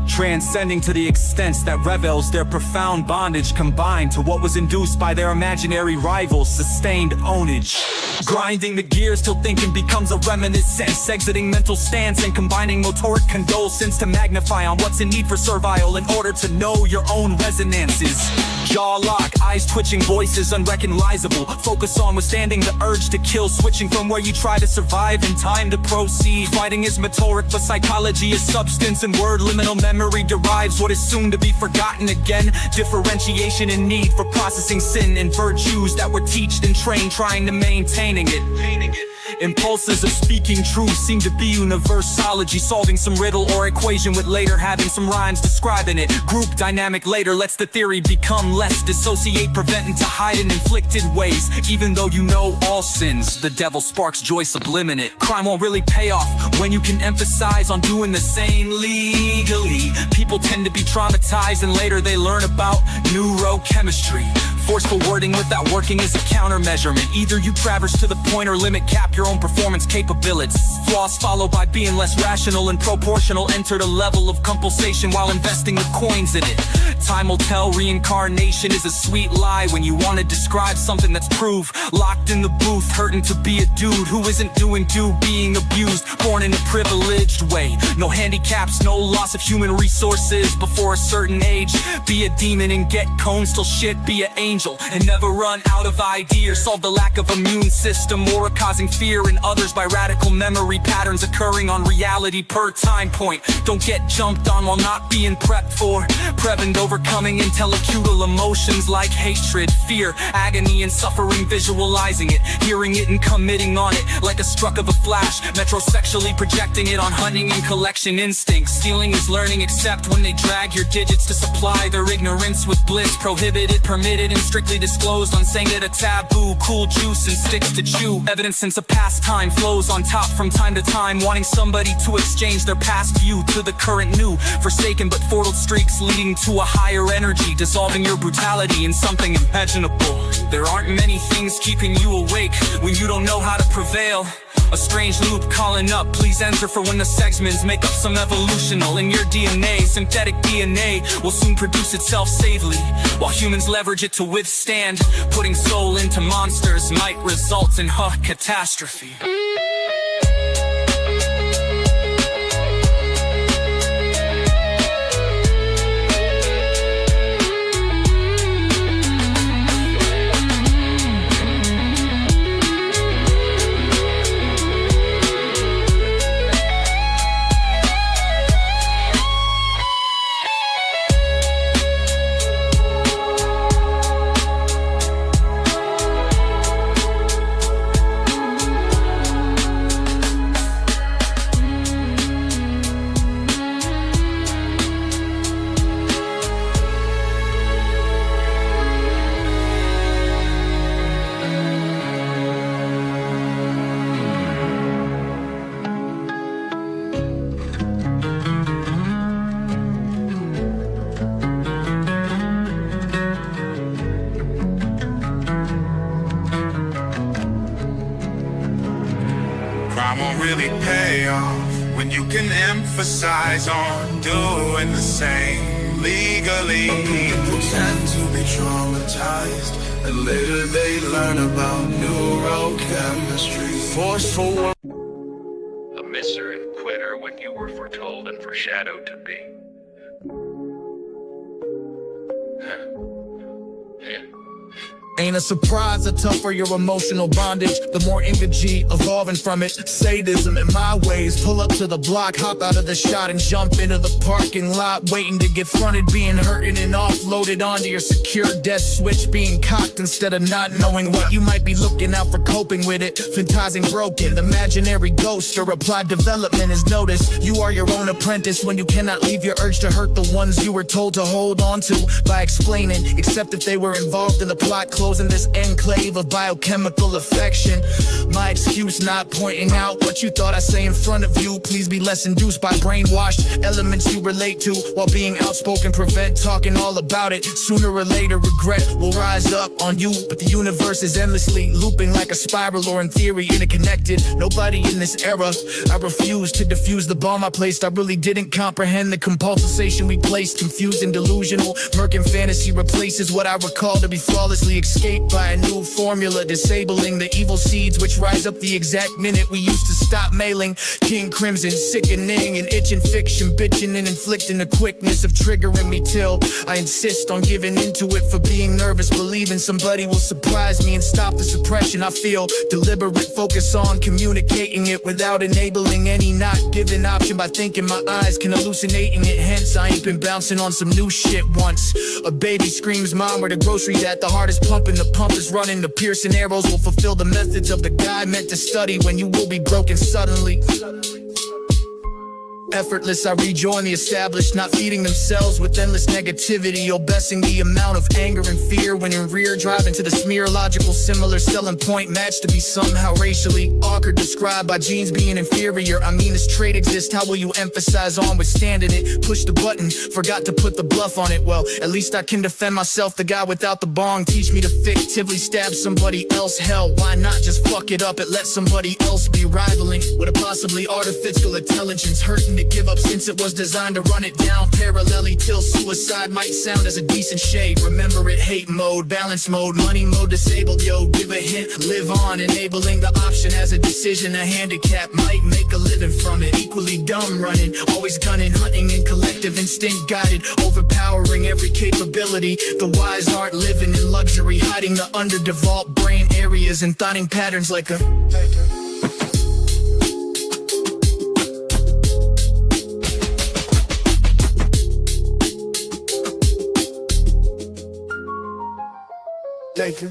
Transcending to the extent that revels their profound bondage, combined to what was induced by their imaginary rivals, sustained ownage. Grinding the gears till thinking becomes a reminiscence, exiting mental stance and combining motoric condolence to magnify on what's in need for survival in order to know your own resonances. Jaw lock, eyes twitching, voices unrecognizable, focus on withstanding the urge to kill, switching from where you try to survive in time to proceed. Fighting is motoric, but psychology is substance, and word liminal memory derives what is soon to be forgotten again. Differentiation in need for processing sin and virtues that were taught and trained, trying to maintaining it. Impulses of speaking truth seem to be universology, solving some riddle or equation with later having some rhymes describing it. Group dynamic later lets the theory become less, dissociate, preventing to hide in inflicted ways. Even though you know all sins, the devil sparks joy subliminate. Crime won't really pay off when you can emphasize on doing the same legally. People tend to be traumatized and later they learn about neurochemistry. Forceful wording without working is a countermeasurement. Either you traverse to the point or limit cap your own performance capabilities. Flaws followed by being less rational and proportional. Entered a level of compulsation while investing the coins in it. Time will tell, reincarnation is a sweet lie when you want to describe something that's proof. Locked in the booth, hurting to be a dude who isn't doing due, being abused. Born in a privileged way, no handicaps, no loss of human resources before a certain age. Be a demon and get cones till shit, be an angel and never run out of ideas. Solve the lack of immune system or causing fear in others by radical memory patterns occurring on reality per time point. Don't get jumped on while not being prepped for. Prevent overcoming intellectual emotions like hatred, fear, agony and suffering, visualizing it, hearing it and committing on it like a struck of a flash, metrosexually projecting it on hunting and collection instincts. Stealing is learning except when they drag your digits to supply their ignorance with bliss. Prohibited, permitted and strictly disclosed on saying it a taboo. Cool juice and sticks to chew. Evidence since a past time flows on top from time to time, wanting somebody to exchange their past view to the current new. Forsaken but forward streaks leading to a higher energy, dissolving your brutality in something imaginable. There aren't many things keeping you awake when you don't know how to prevail. A strange loop calling up, please enter for when the segments make up some evolutional in your DNA. Synthetic DNA will soon produce itself safely, while humans leverage it to withstand. Putting soul into monsters might result in catastrophe. Time won't really pay off when you can emphasize on doing the same legally. People tend to be traumatized, and later they learn about neurochemistry. Forceful. A misser and quitter when you were foretold and foreshadowed to be. Ain't a surprise the tougher your emotional bondage, the more energy evolving from it. Sadism in my ways, pull up to the block, hop out of the shot and jump into the parking lot, waiting to get fronted, being hurted and offloaded onto your secure death switch, being cocked instead of not knowing what you might be looking out for, coping with it, fantasizing broken, imaginary ghost or applied development is noticed. You are your own apprentice when you cannot leave your urge to hurt the ones you were told to hold on to by explaining, except if they were involved in the plot, closing this enclave of biochemical affection. My excuse not pointing out what you thought I say in front of you. Please be less induced by brainwashed elements you relate to, while being outspoken prevent talking all about it. Sooner or later regret will rise up on you, but the universe is endlessly looping like a spiral, or in theory interconnected. Nobody in this era, I refuse to diffuse the bomb I placed. I really didn't comprehend the compulsation we placed. Confused and delusional, murking fantasy replaces what I recall to be flawlessly escaped by a new formula, disabling the evil seeds which rise up the exact minute we used to stop mailing. King Crimson, sickening and itching fiction, bitching and inflicting the quickness of triggering me till I insist on giving into it for being nervous, believing somebody will surprise me and stop the suppression I feel. Deliberate focus on communicating it without enabling any not given option by thinking my eyes can hallucinating it. Hence I ain't been bouncing on some new shit once. A baby screams mom, where the groceries at, the heart is pumping, the pump is running, the piercing arrows will fulfill the methods of the guy meant to study when you will be broken suddenly. Effortless, I rejoin the established, not feeding themselves with endless negativity, obsessing the amount of anger and fear when in rear, driving to the smear. Logical, similar, selling point match to be somehow racially awkward, described by genes being inferior. I mean, this trait exists, how will you emphasize on withstanding it? Push the button, forgot to put the bluff on it. Well, at least I can defend myself, the guy without the bong. Teach me to fictively stab somebody else. Hell, why not just fuck it up and let somebody else be rivaling with a possibly artificial intelligence, hurting to give up since it was designed to run it down parallelly till suicide might sound as a decent shade. Remember it, hate mode, balance mode, money mode disabled. Yo, give a hint, live on, enabling the option as a decision. A handicap might make a living from it. Equally dumb running, always gunning, hunting and collective instinct guided, overpowering every capability. The wise aren't living in luxury, hiding the underdeveloped brain areas and thoughting patterns like a Thank you.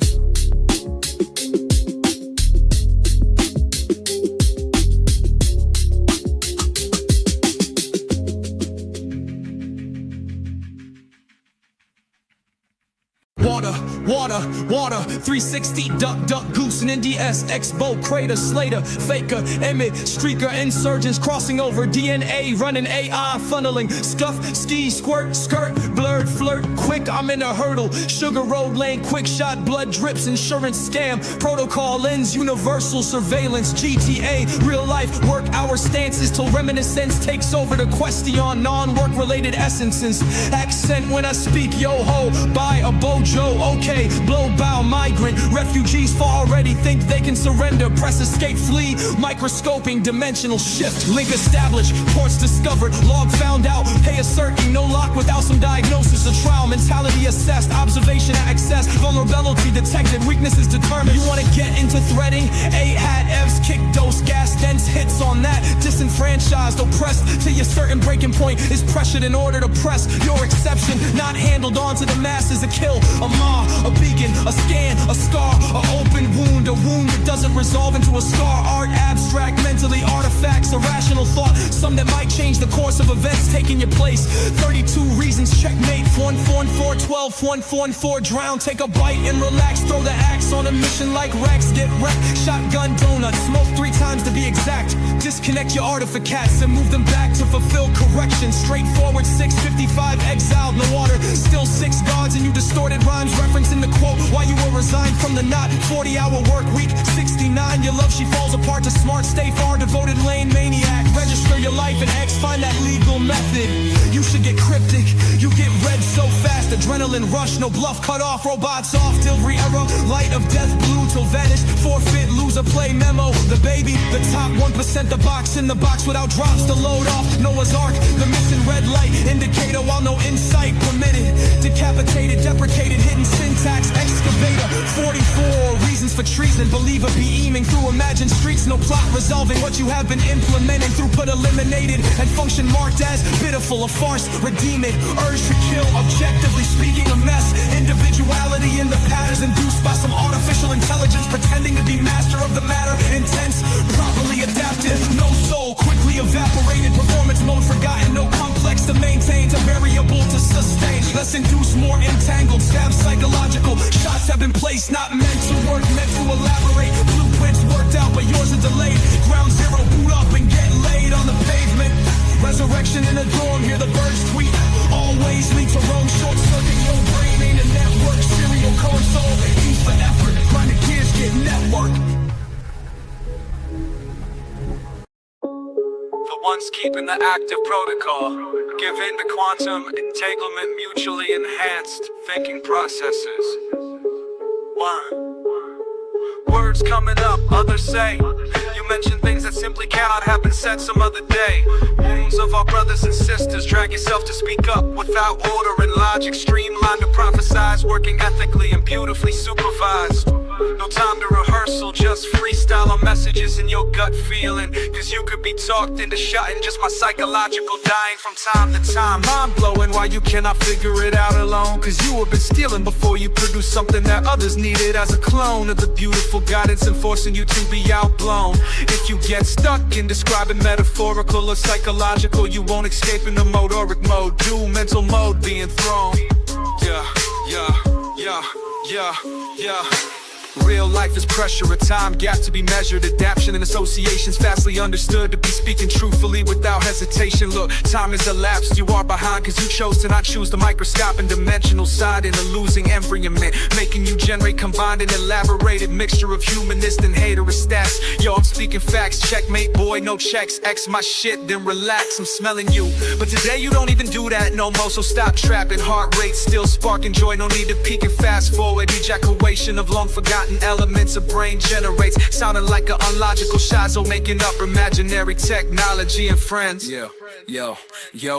Water, 360, duck, goose, and NDS, Expo, Crater, Slater, Faker, Emmett, Streaker, Insurgents, crossing over, DNA, running AI, funneling, scuff, ski, squirt, skirt, blurred, flirt, quick, I'm in a hurdle, sugar road lane, quick shot, blood drips, insurance scam, protocol ends, universal surveillance, GTA, real life, work hour stances, till reminiscence takes over the question, non-work related essences, accent when I speak, yo ho, buy a bojo, okay, blow bow, migrant, refugees far already think they can surrender, press escape, flee, microscoping, dimensional shift, link established, ports discovered, log found out, pay asserting, no lock without some diagnosis, a trial, mentality assessed, observation access, vulnerability detected, weaknesses determined. You wanna get into threading, A-hat, F's, kick dose, gas, dense hits on that, disenfranchised, oppressed, till your certain breaking point is pressured in order to press your exception, not handled onto the masses, a kill, a mar, a beacon, a scan, a scar, a open wound, a wound that doesn't resolve into a scar, art, abstract, mentally, artifacts, irrational thought, some that might change the course of events taking your place, 32 reasons, checkmate, 1, 4, 4, 12, 1, 4, 4, drown, take a bite and relax, throw the axe on a mission like Rex, get wrecked, shotgun donut, smoke 3 times to be exact, disconnect your artifact, cats and moved them back to fulfill correction. Straightforward 655 exiled, no water, still 6 gods, and you distorted rhymes referencing the quote why you were resigned from the not 40-hour work week. 69, your love she falls apart to smart, stay far, devoted lane maniac. Register your life in X, find that legal method. You should get cryptic, you get read so fast, adrenaline rush, no bluff cut off, robots off, Dilbury era, light of death blue till vanish, forfeit, loser play memo, the baby, the top 1%, the box in the box without drops, the load off, Noah's Ark, the missing red light indicator while no insight permitted, decapitated, deprecated, hidden syntax, excavator, 44 reasons for treason, believer beaming through imagined streets, no plot resolving what you have been implementing, throughput eliminated, and function marked as pitiful, a farce, redeem it, urge to kill, objectively speaking a mess, individuality in the patterns induced by some artificial intelligence, pretending to be master of the matter, intense, properly adaptive, no soul, quickly evaporated, performance mode forgotten, no complex to maintain, to variable to sustain, let's induce more entangled, stab psychological, shots have been placed, not meant to work, meant to elaborate, blueprints worked out, but yours are delayed, ground zero, boot up and get laid on the pavement, resurrection in a dorm, hear the birds tweet, always lead to Rome, short circuit, your brain ain't a network, serial console, E for effort, grind the gears, get network. The ones keeping the active protocol, give in to quantum entanglement, mutually enhanced thinking processes. Words coming up, others say, you mention things that simply cannot have been said some other day. Wounds of our brothers and sisters, drag yourself to speak up without order and logic, streamlined to prophesize, working ethically and beautifully supervised. No time to rehearsal, just freestyle on messages in your gut feeling, cause you could be talked into shutting just my psychological dying from time to time. Mind blowing why you cannot figure it out alone, cause you have been stealing before you produce something that others needed as a clone of the beautiful guidance and forcing you to be outblown. If you get stuck in describing metaphorical or psychological, you won't escape in the modoric mode, dual mental mode being thrown. Yeah. Real life is pressure, a time gap to be measured, adaption and associations fastly understood, to be speaking truthfully without hesitation. Look, time has elapsed, you are behind cause you chose to not choose the microscope and dimensional side in a losing embryament, making you generate combined and elaborated mixture of humanist and haterist stats. Yo, I'm speaking facts, checkmate boy, no checks, X my shit, then relax, I'm smelling you. But today you don't even do that no more, so stop trapping, heart rate still sparking joy, no need to peek and fast forward, ejaculation of long forgotten elements a brain generates, sounding like an unlogical shizo, making up imaginary technology and friends. Yo,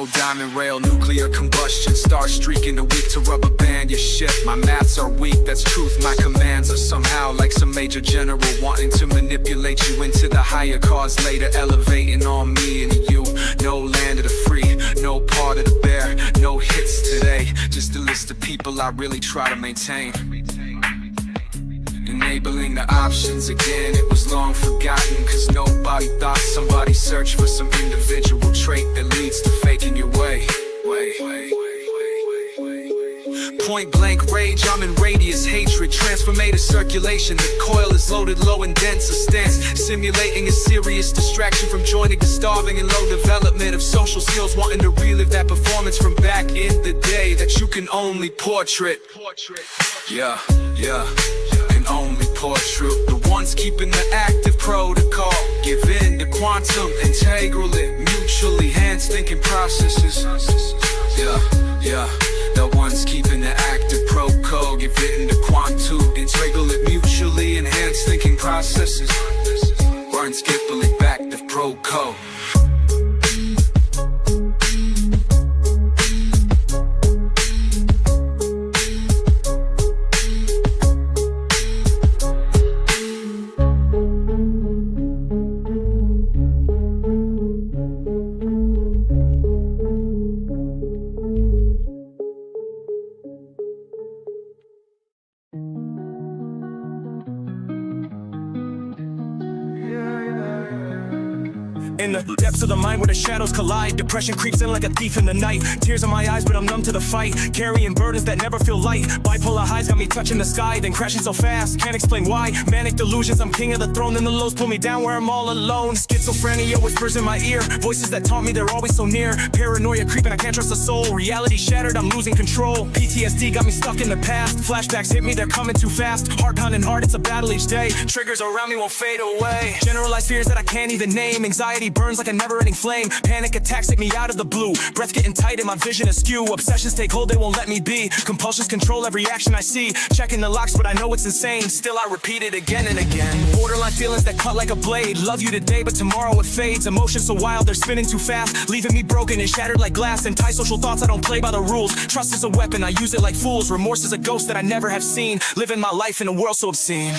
diamond rail, nuclear combustion, star streaking the weak to rubber band your ship. My maths are weak, that's truth, my commands are somehow like some major general wanting to manipulate you into the higher cause later, elevating on me and you. No land of the free, no part of the bear, no hits today, just a list of people I really try to maintain. Enabling the options again, it was long forgotten, cause nobody thought somebody searched for some individual trait that leads to faking your way. Point blank rage, I'm in radius hatred, transformative circulation, the coil is loaded low and dense, a stance, simulating a serious distraction from joining the starving and low development of social skills, wanting to relive that performance from back in the day that you can only portrait. Yeah. Only portrait, the ones keeping the active protocol, give in to quantum, integral it, mutually hands thinking processes. Yeah, the ones keeping the active protocol, give in to quantum, integral it, mutually enhanced thinking processes. Burn skippily back the protocol. In the depths of the mind where the shadows collide. Depression creeps in like a thief in the night. Tears in my eyes, but I'm numb to the fight. Carrying burdens that never feel light. Bipolar highs got me touching the sky, then crashing so fast, can't explain why. Manic delusions, I'm king of the throne, then the lows pull me down where I'm all alone. Schizophrenia whispers in my ear, voices that taunt me they're always so near. Paranoia creeping, I can't trust the soul. Reality shattered, I'm losing control. PTSD got me stuck in the past. Flashbacks hit me, they're coming too fast. Heart pounding hard, it's a battle each day. Triggers around me won't fade away. Generalized fears that I can't even name. Anxiety burns like a never-ending flame. Panic attacks hit me out of the blue. Breath getting tight and my vision askew. Obsessions take hold, they won't let me be. Compulsions control every action I see. Checking the locks, but I know it's insane. Still I repeat it again and again. Borderline feelings that cut like a blade. Love you today, but tomorrow it fades. Emotions so wild, they're spinning too fast, leaving me broken and shattered like glass. Antisocial thoughts, I don't play by the rules. Trust is a weapon, I use it like fools. Remorse is a ghost that I never have seen. Living my life in a world so obscene.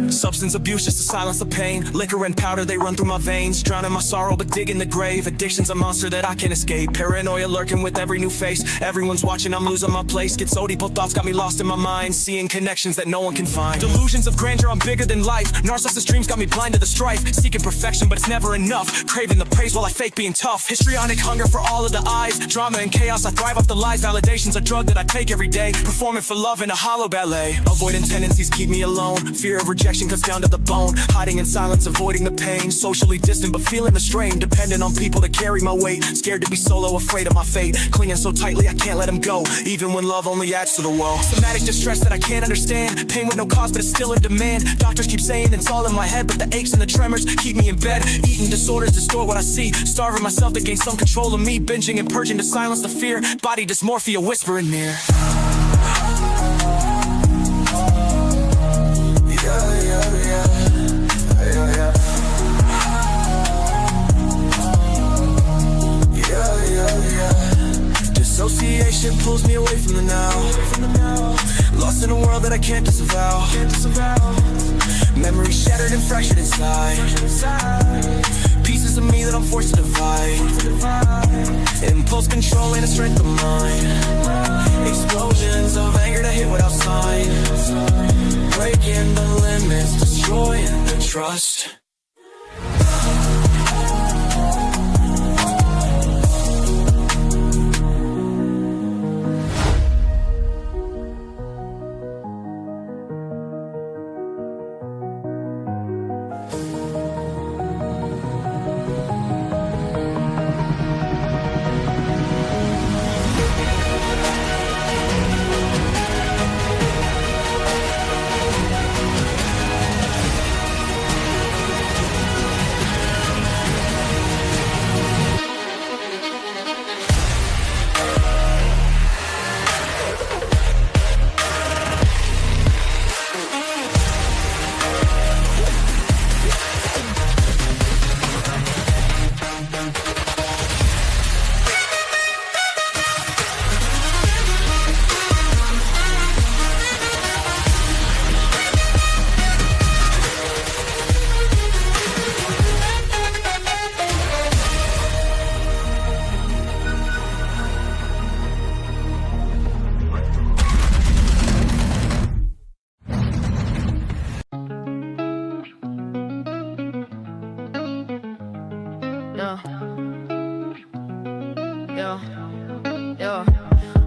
Substance abuse just to silence the pain. Liquor and powder, they run through my veins. Drowning my sorrow but digging the grave. Addiction's a monster that I can't escape. Paranoia lurking with every new face. Everyone's watching, I'm losing my place. Get so deep, both thoughts got me lost in my mind. Seeing connections that no one can find. Delusions of grandeur, I'm bigger than life. Narcissist dreams got me blind to the strife. Seeking perfection but it's never enough. Craving the praise while I fake being tough. Histrionic hunger for all of the eyes. Drama and chaos, I thrive off the lies. Validation's a drug that I take every day. Performing for love in a hollow ballet. Avoidant tendencies keep me alone. Fear of rejection cuts down to the bone. Hiding in silence, avoiding the pain. Socially distant but feeling the strain. Dependent on people to carry my weight. Scared to be solo, afraid of my fate. Clinging so tightly I can't let him go. Even when love only adds to the woe. Somatic distress that I can't understand. Pain with no cause but it's still in demand. Doctors keep saying it's all in my head, but the aches and the tremors keep me in bed. Eating disorders distort what I see. Starving myself to gain some control of me. Binging and purging to silence the fear. Body dysmorphia whispering near. Dissociation pulls me away from the now. Lost in a world that I can't disavow. Memories shattered and fractured inside. Pieces of me that I'm forced to divide. Impulse control ain't a strength of mine. Explosions of anger that hit without sign. Breaking the limits, destroying the trust.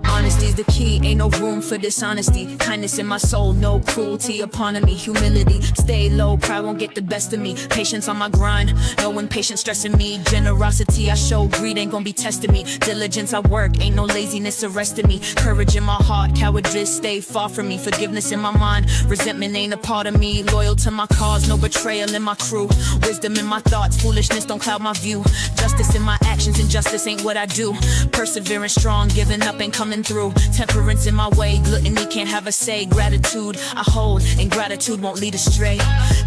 Honesty's the key, ain't no room for dishonesty. Kindness in my soul, no cruelty upon me. Humility, stay low, pride won't get the best of me. Patience on my grind, no impatience stressing me. Generosity I show, greed ain't gonna be testing me. Diligence I work, ain't no laziness arresting me. Courage in my heart, cowardice stay far from me. Forgiveness in my mind, resentment ain't a part of me. Loyal to my cause, no betrayal in my crew. Wisdom in my thoughts, foolishness don't cloud my view. Justice in my actions, injustice ain't what I do. Persevering strong, giving up ain't coming through. Temperance in my way, gluttony can't have a say. Gratitude I hold, and gratitude won't lead astray.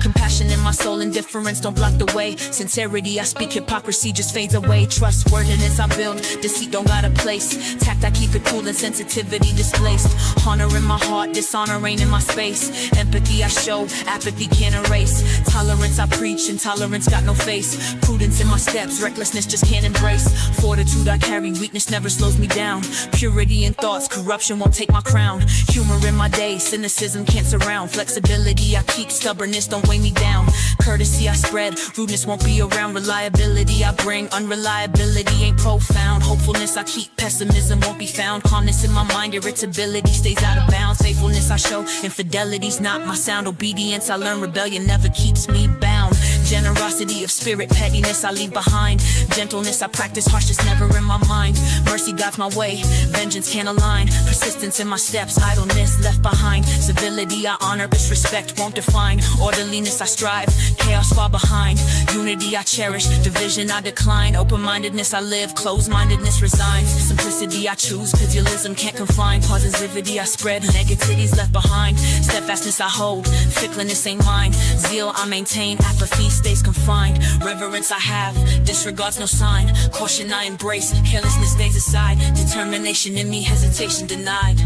Compassion Passion in my soul, indifference don't block the way. Sincerity, I speak, hypocrisy just fades away. Trustworthiness I build, deceit don't got a place. Tact, I keep it cool and sensitivity displaced. Honor in my heart, dishonor ain't in my space. Empathy I show, apathy can't erase. Tolerance I preach, intolerance got no face. Prudence in my steps, recklessness just can't embrace. Fortitude I carry, weakness never slows me down. Purity in thoughts, corruption won't take my crown. Humor in my day, cynicism can't surround. Flexibility I keep, stubbornness don't weigh me down. Courtesy I spread, rudeness won't be around. Reliability I bring, unreliability ain't profound. Hopefulness I keep, pessimism won't be found. Calmness in my mind, irritability stays out of bounds. Faithfulness I show, infidelity's not my sound. Obedience I learn, rebellion never keeps me bound. Generosity of spirit, pettiness I leave behind. Gentleness I practice, harshness never in my mind. Mercy guides my way, vengeance can't align. Persistence in my steps, idleness left behind. Civility I honor, disrespect won't define. Orderliness I strive, chaos far behind. Unity I cherish, division I decline. Open-mindedness I live, closed-mindedness resigns. Simplicity I choose, pugilism can't confine. Positivity I spread, negativity's left behind. Steadfastness I hold, fickleness ain't mine. Zeal I maintain, apathy stays confined. Reverence I have, disregards no sign. Caution I embrace, carelessness stays aside. Determination in me, hesitation denied.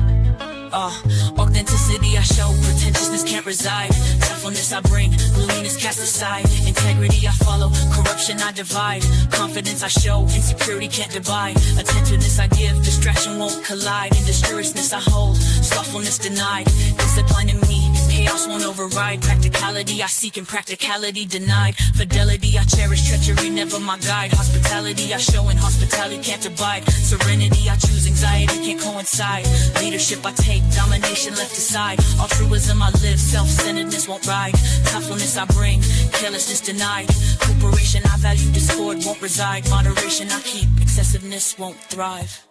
Authenticity I show, pretentiousness can't reside. Selflessness I bring, gloominess cast aside. Integrity I follow, corruption I divide. Confidence I show, insecurity can't divide. Attentiveness I give, distraction won't collide. Industriousness I hold, slothfulness denied. Discipline in me, chaos won't override. Practicality I seek, impracticality denied. Fidelity I cherish, treachery never my guide. Hospitality I show, and hospitality can't abide. Serenity I choose, anxiety can't coincide. Leadership I take, domination left aside. Altruism I live, self-centeredness won't ride. Toughness I bring, carelessness denied. Cooperation I value, discord won't reside. Moderation I keep, excessiveness won't thrive.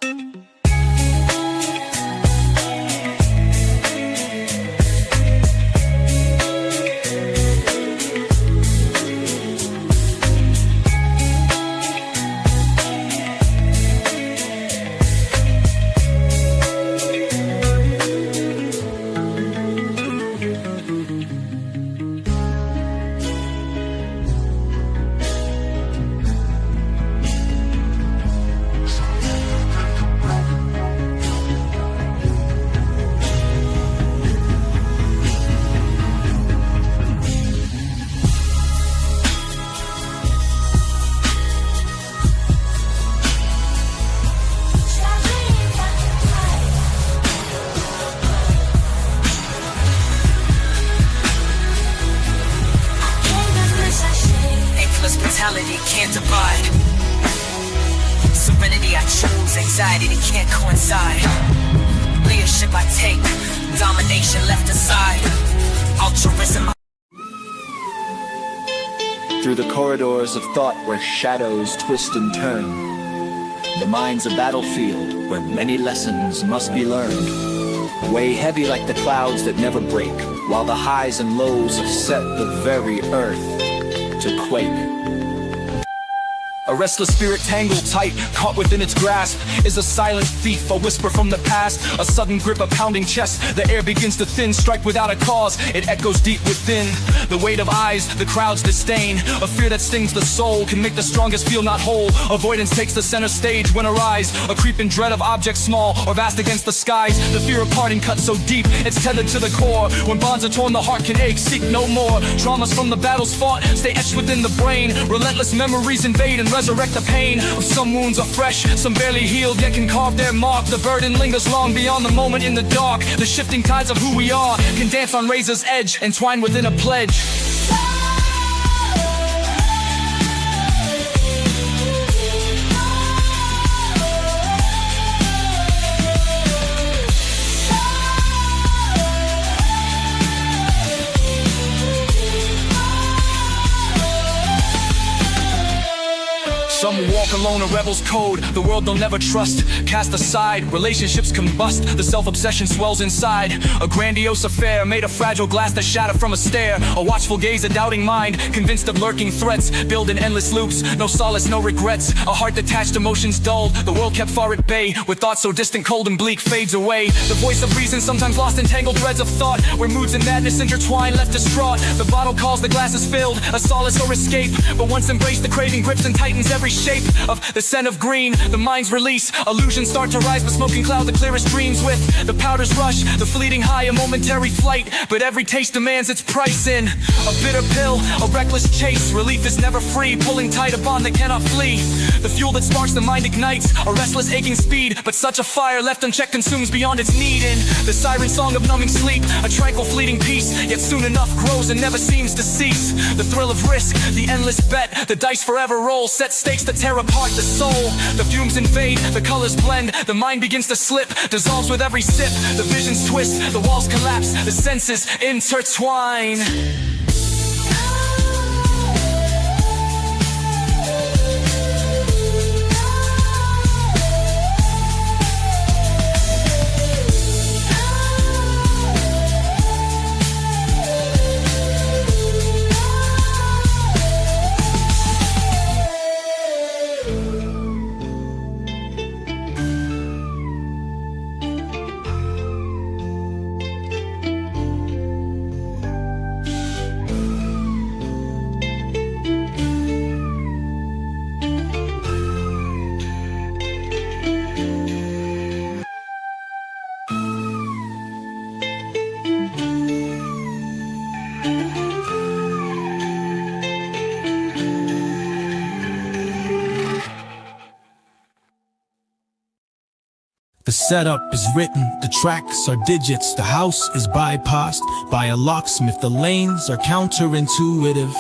Can't divide. Serenity I choose, anxiety that can't coincide. Leadership I take, domination left aside. Altruism. Through the corridors of thought where shadows twist and turn, the mind's a battlefield where many lessons must be learned. Weigh heavy like the clouds that never break, while the highs and lows have set the very earth to quake. A restless spirit tangled tight, caught within its grasp, is a silent thief, a whisper from the past, a sudden grip, a pounding chest. The air begins to thin, strike without a cause, it echoes deep within. The weight of eyes, the crowd's disdain, a fear that stings the soul, can make the strongest feel not whole. Avoidance takes the center stage when arise, a creeping dread of objects small or vast against the skies. The fear of parting cuts so deep, it's tethered to the core. When bonds are torn, the heart can ache, seek no more. Traumas from the battles fought, stay etched within the brain. Relentless memories invade and resurrect the pain of some wounds are fresh, some barely healed, yet can carve their mark. The burden lingers long beyond the moment in the dark. The shifting tides of who we are can dance on razor's edge, entwined within a pledge. Some Some walk alone, a rebel's code. The world they'll never trust. Cast aside, relationships combust. The self-obsession swells inside. A grandiose affair made of fragile glass that shatter from a stare. A watchful gaze, a doubting mind, convinced of lurking threats. Build in endless loops, no solace, no regrets. A heart detached, emotions dulled. The world kept far at bay. With thoughts so distant, cold and bleak, fades away. The voice of reason sometimes lost in tangled threads of thought, where moods and madness intertwine, left distraught. The bottle calls, the glass is filled, a solace or escape. But once embraced, the craving grips and tightens every shape of the scent of green. The mind's release, illusions start to rise, but smoking cloud the clearest dreams. With the powder's rush, the fleeting high, a momentary flight. But every taste demands its price in a bitter pill, a reckless chase. Relief is never free, pulling tight a bond that cannot flee. The fuel that sparks the mind ignites a restless aching speed, but such a fire left unchecked consumes beyond its need. In the siren song of numbing sleep, a tranquil fleeting peace, yet soon enough grows and never seems to cease. The thrill of risk, the endless bet, the dice forever roll, set stakes that tear apart the soul. The fumes invade, the colors blend, the mind begins to slip, dissolves with every sip. The visions twist, the walls collapse, the senses intertwine. The setup is written, the tracks are digits, the house is bypassed by a locksmith, the lanes are counterintuitive.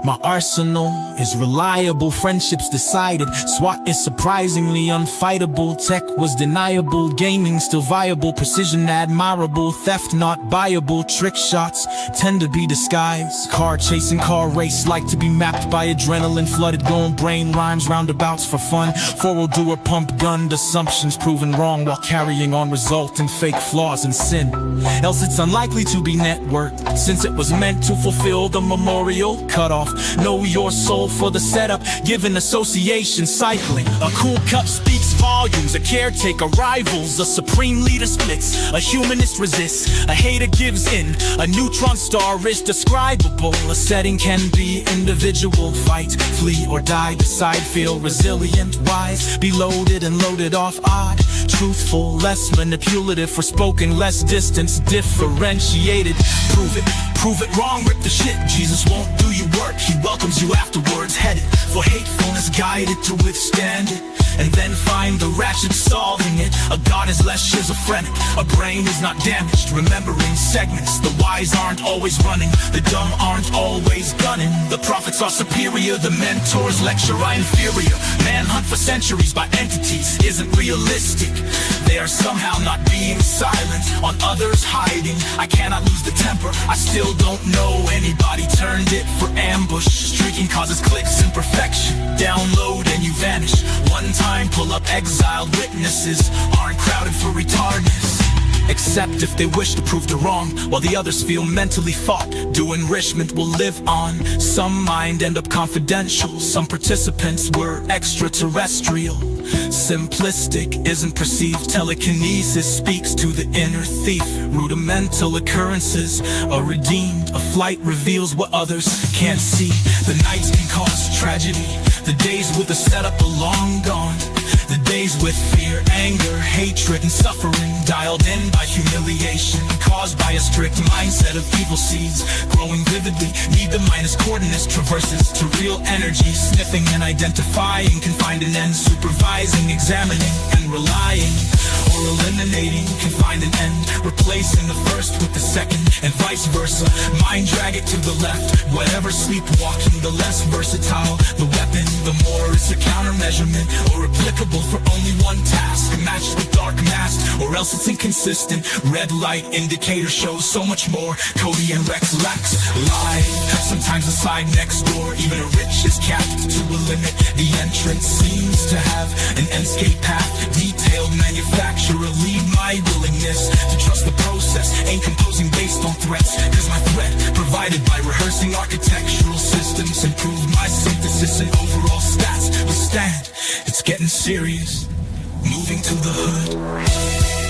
My arsenal is reliable, friendships decided, SWAT is surprisingly unfightable, tech was deniable, gaming still viable, precision admirable, theft not buyable, trick shots tend to be disguised, car chasing, car race like to be mapped by adrenaline, flooded going brain rhymes, roundabouts for fun, four-wheel doer pump gun, assumptions proven wrong while carrying on result in fake flaws and sin. Else it's unlikely to be networked, since it was meant to fulfill the memorial cutoff. Know your soul for the setup, given association cycling. A cool cup speaks volumes, a caretaker rivals, a supreme leader splits, a humanist resists, a hater gives in, a neutron star is describable. A setting can be individual, fight, flee or die, decide, feel resilient, wise, be loaded and loaded off, odd, truthful, less manipulative, forspoken, less distance, differentiated. Prove it wrong, rip the shit. Jesus won't do you work, he welcomes you afterwards, headed for hatefulness, guided to withstand it, and then find the ratchet solving it. A God is less schizophrenic, a brain is not damaged, remembering segments. The wise aren't always running, the dumb aren't always gunning. The prophets are superior, the mentors lecture are inferior. Manhunt for centuries by entities isn't realistic. They are somehow not being silent, on others hiding. I cannot lose the temper, I still don't know anybody turned it for ambush. Streaking causes clicks, imperfection, download and you vanish. One time pull up, exiled witnesses aren't crowded for retardness, except if they wish to prove the wrong, while the others feel mentally fought. Due enrichment will live on, some mind end up confidential, some participants were extraterrestrial. Simplistic isn't perceived, telekinesis speaks to the inner thief. Rudimental occurrences are redeemed, a flight reveals what others can't see. The nights can cause tragedy, the days with the setup are long gone. The days with fear, anger, hatred and suffering, dialed in by humiliation, caused by a strict mindset of evil seeds, growing vividly, need the minus coordinates, traverses to real energy, sniffing and identifying, can find an end, supervising, examining and relying before eliminating can find an end, replacing the first with the second, and vice versa. Mind drag it to the left, whatever sleepwalking, the less versatile the weapon, the more it's a countermeasurement, or applicable for only one task, matched with dark mask, or else it's inconsistent. Red light indicator shows so much more. Cody and Rex lacks live. Sometimes the side next door, even a rich is capped to a limit. The entrance seems to have an end-scape path. Detailed manufacturer, lead my willingness to trust the process. Ain't composing based on threats, cause my threat provided by rehearsing architectural systems improved my synthesis and overall stats. But stand, it's getting serious. Moving to the hood.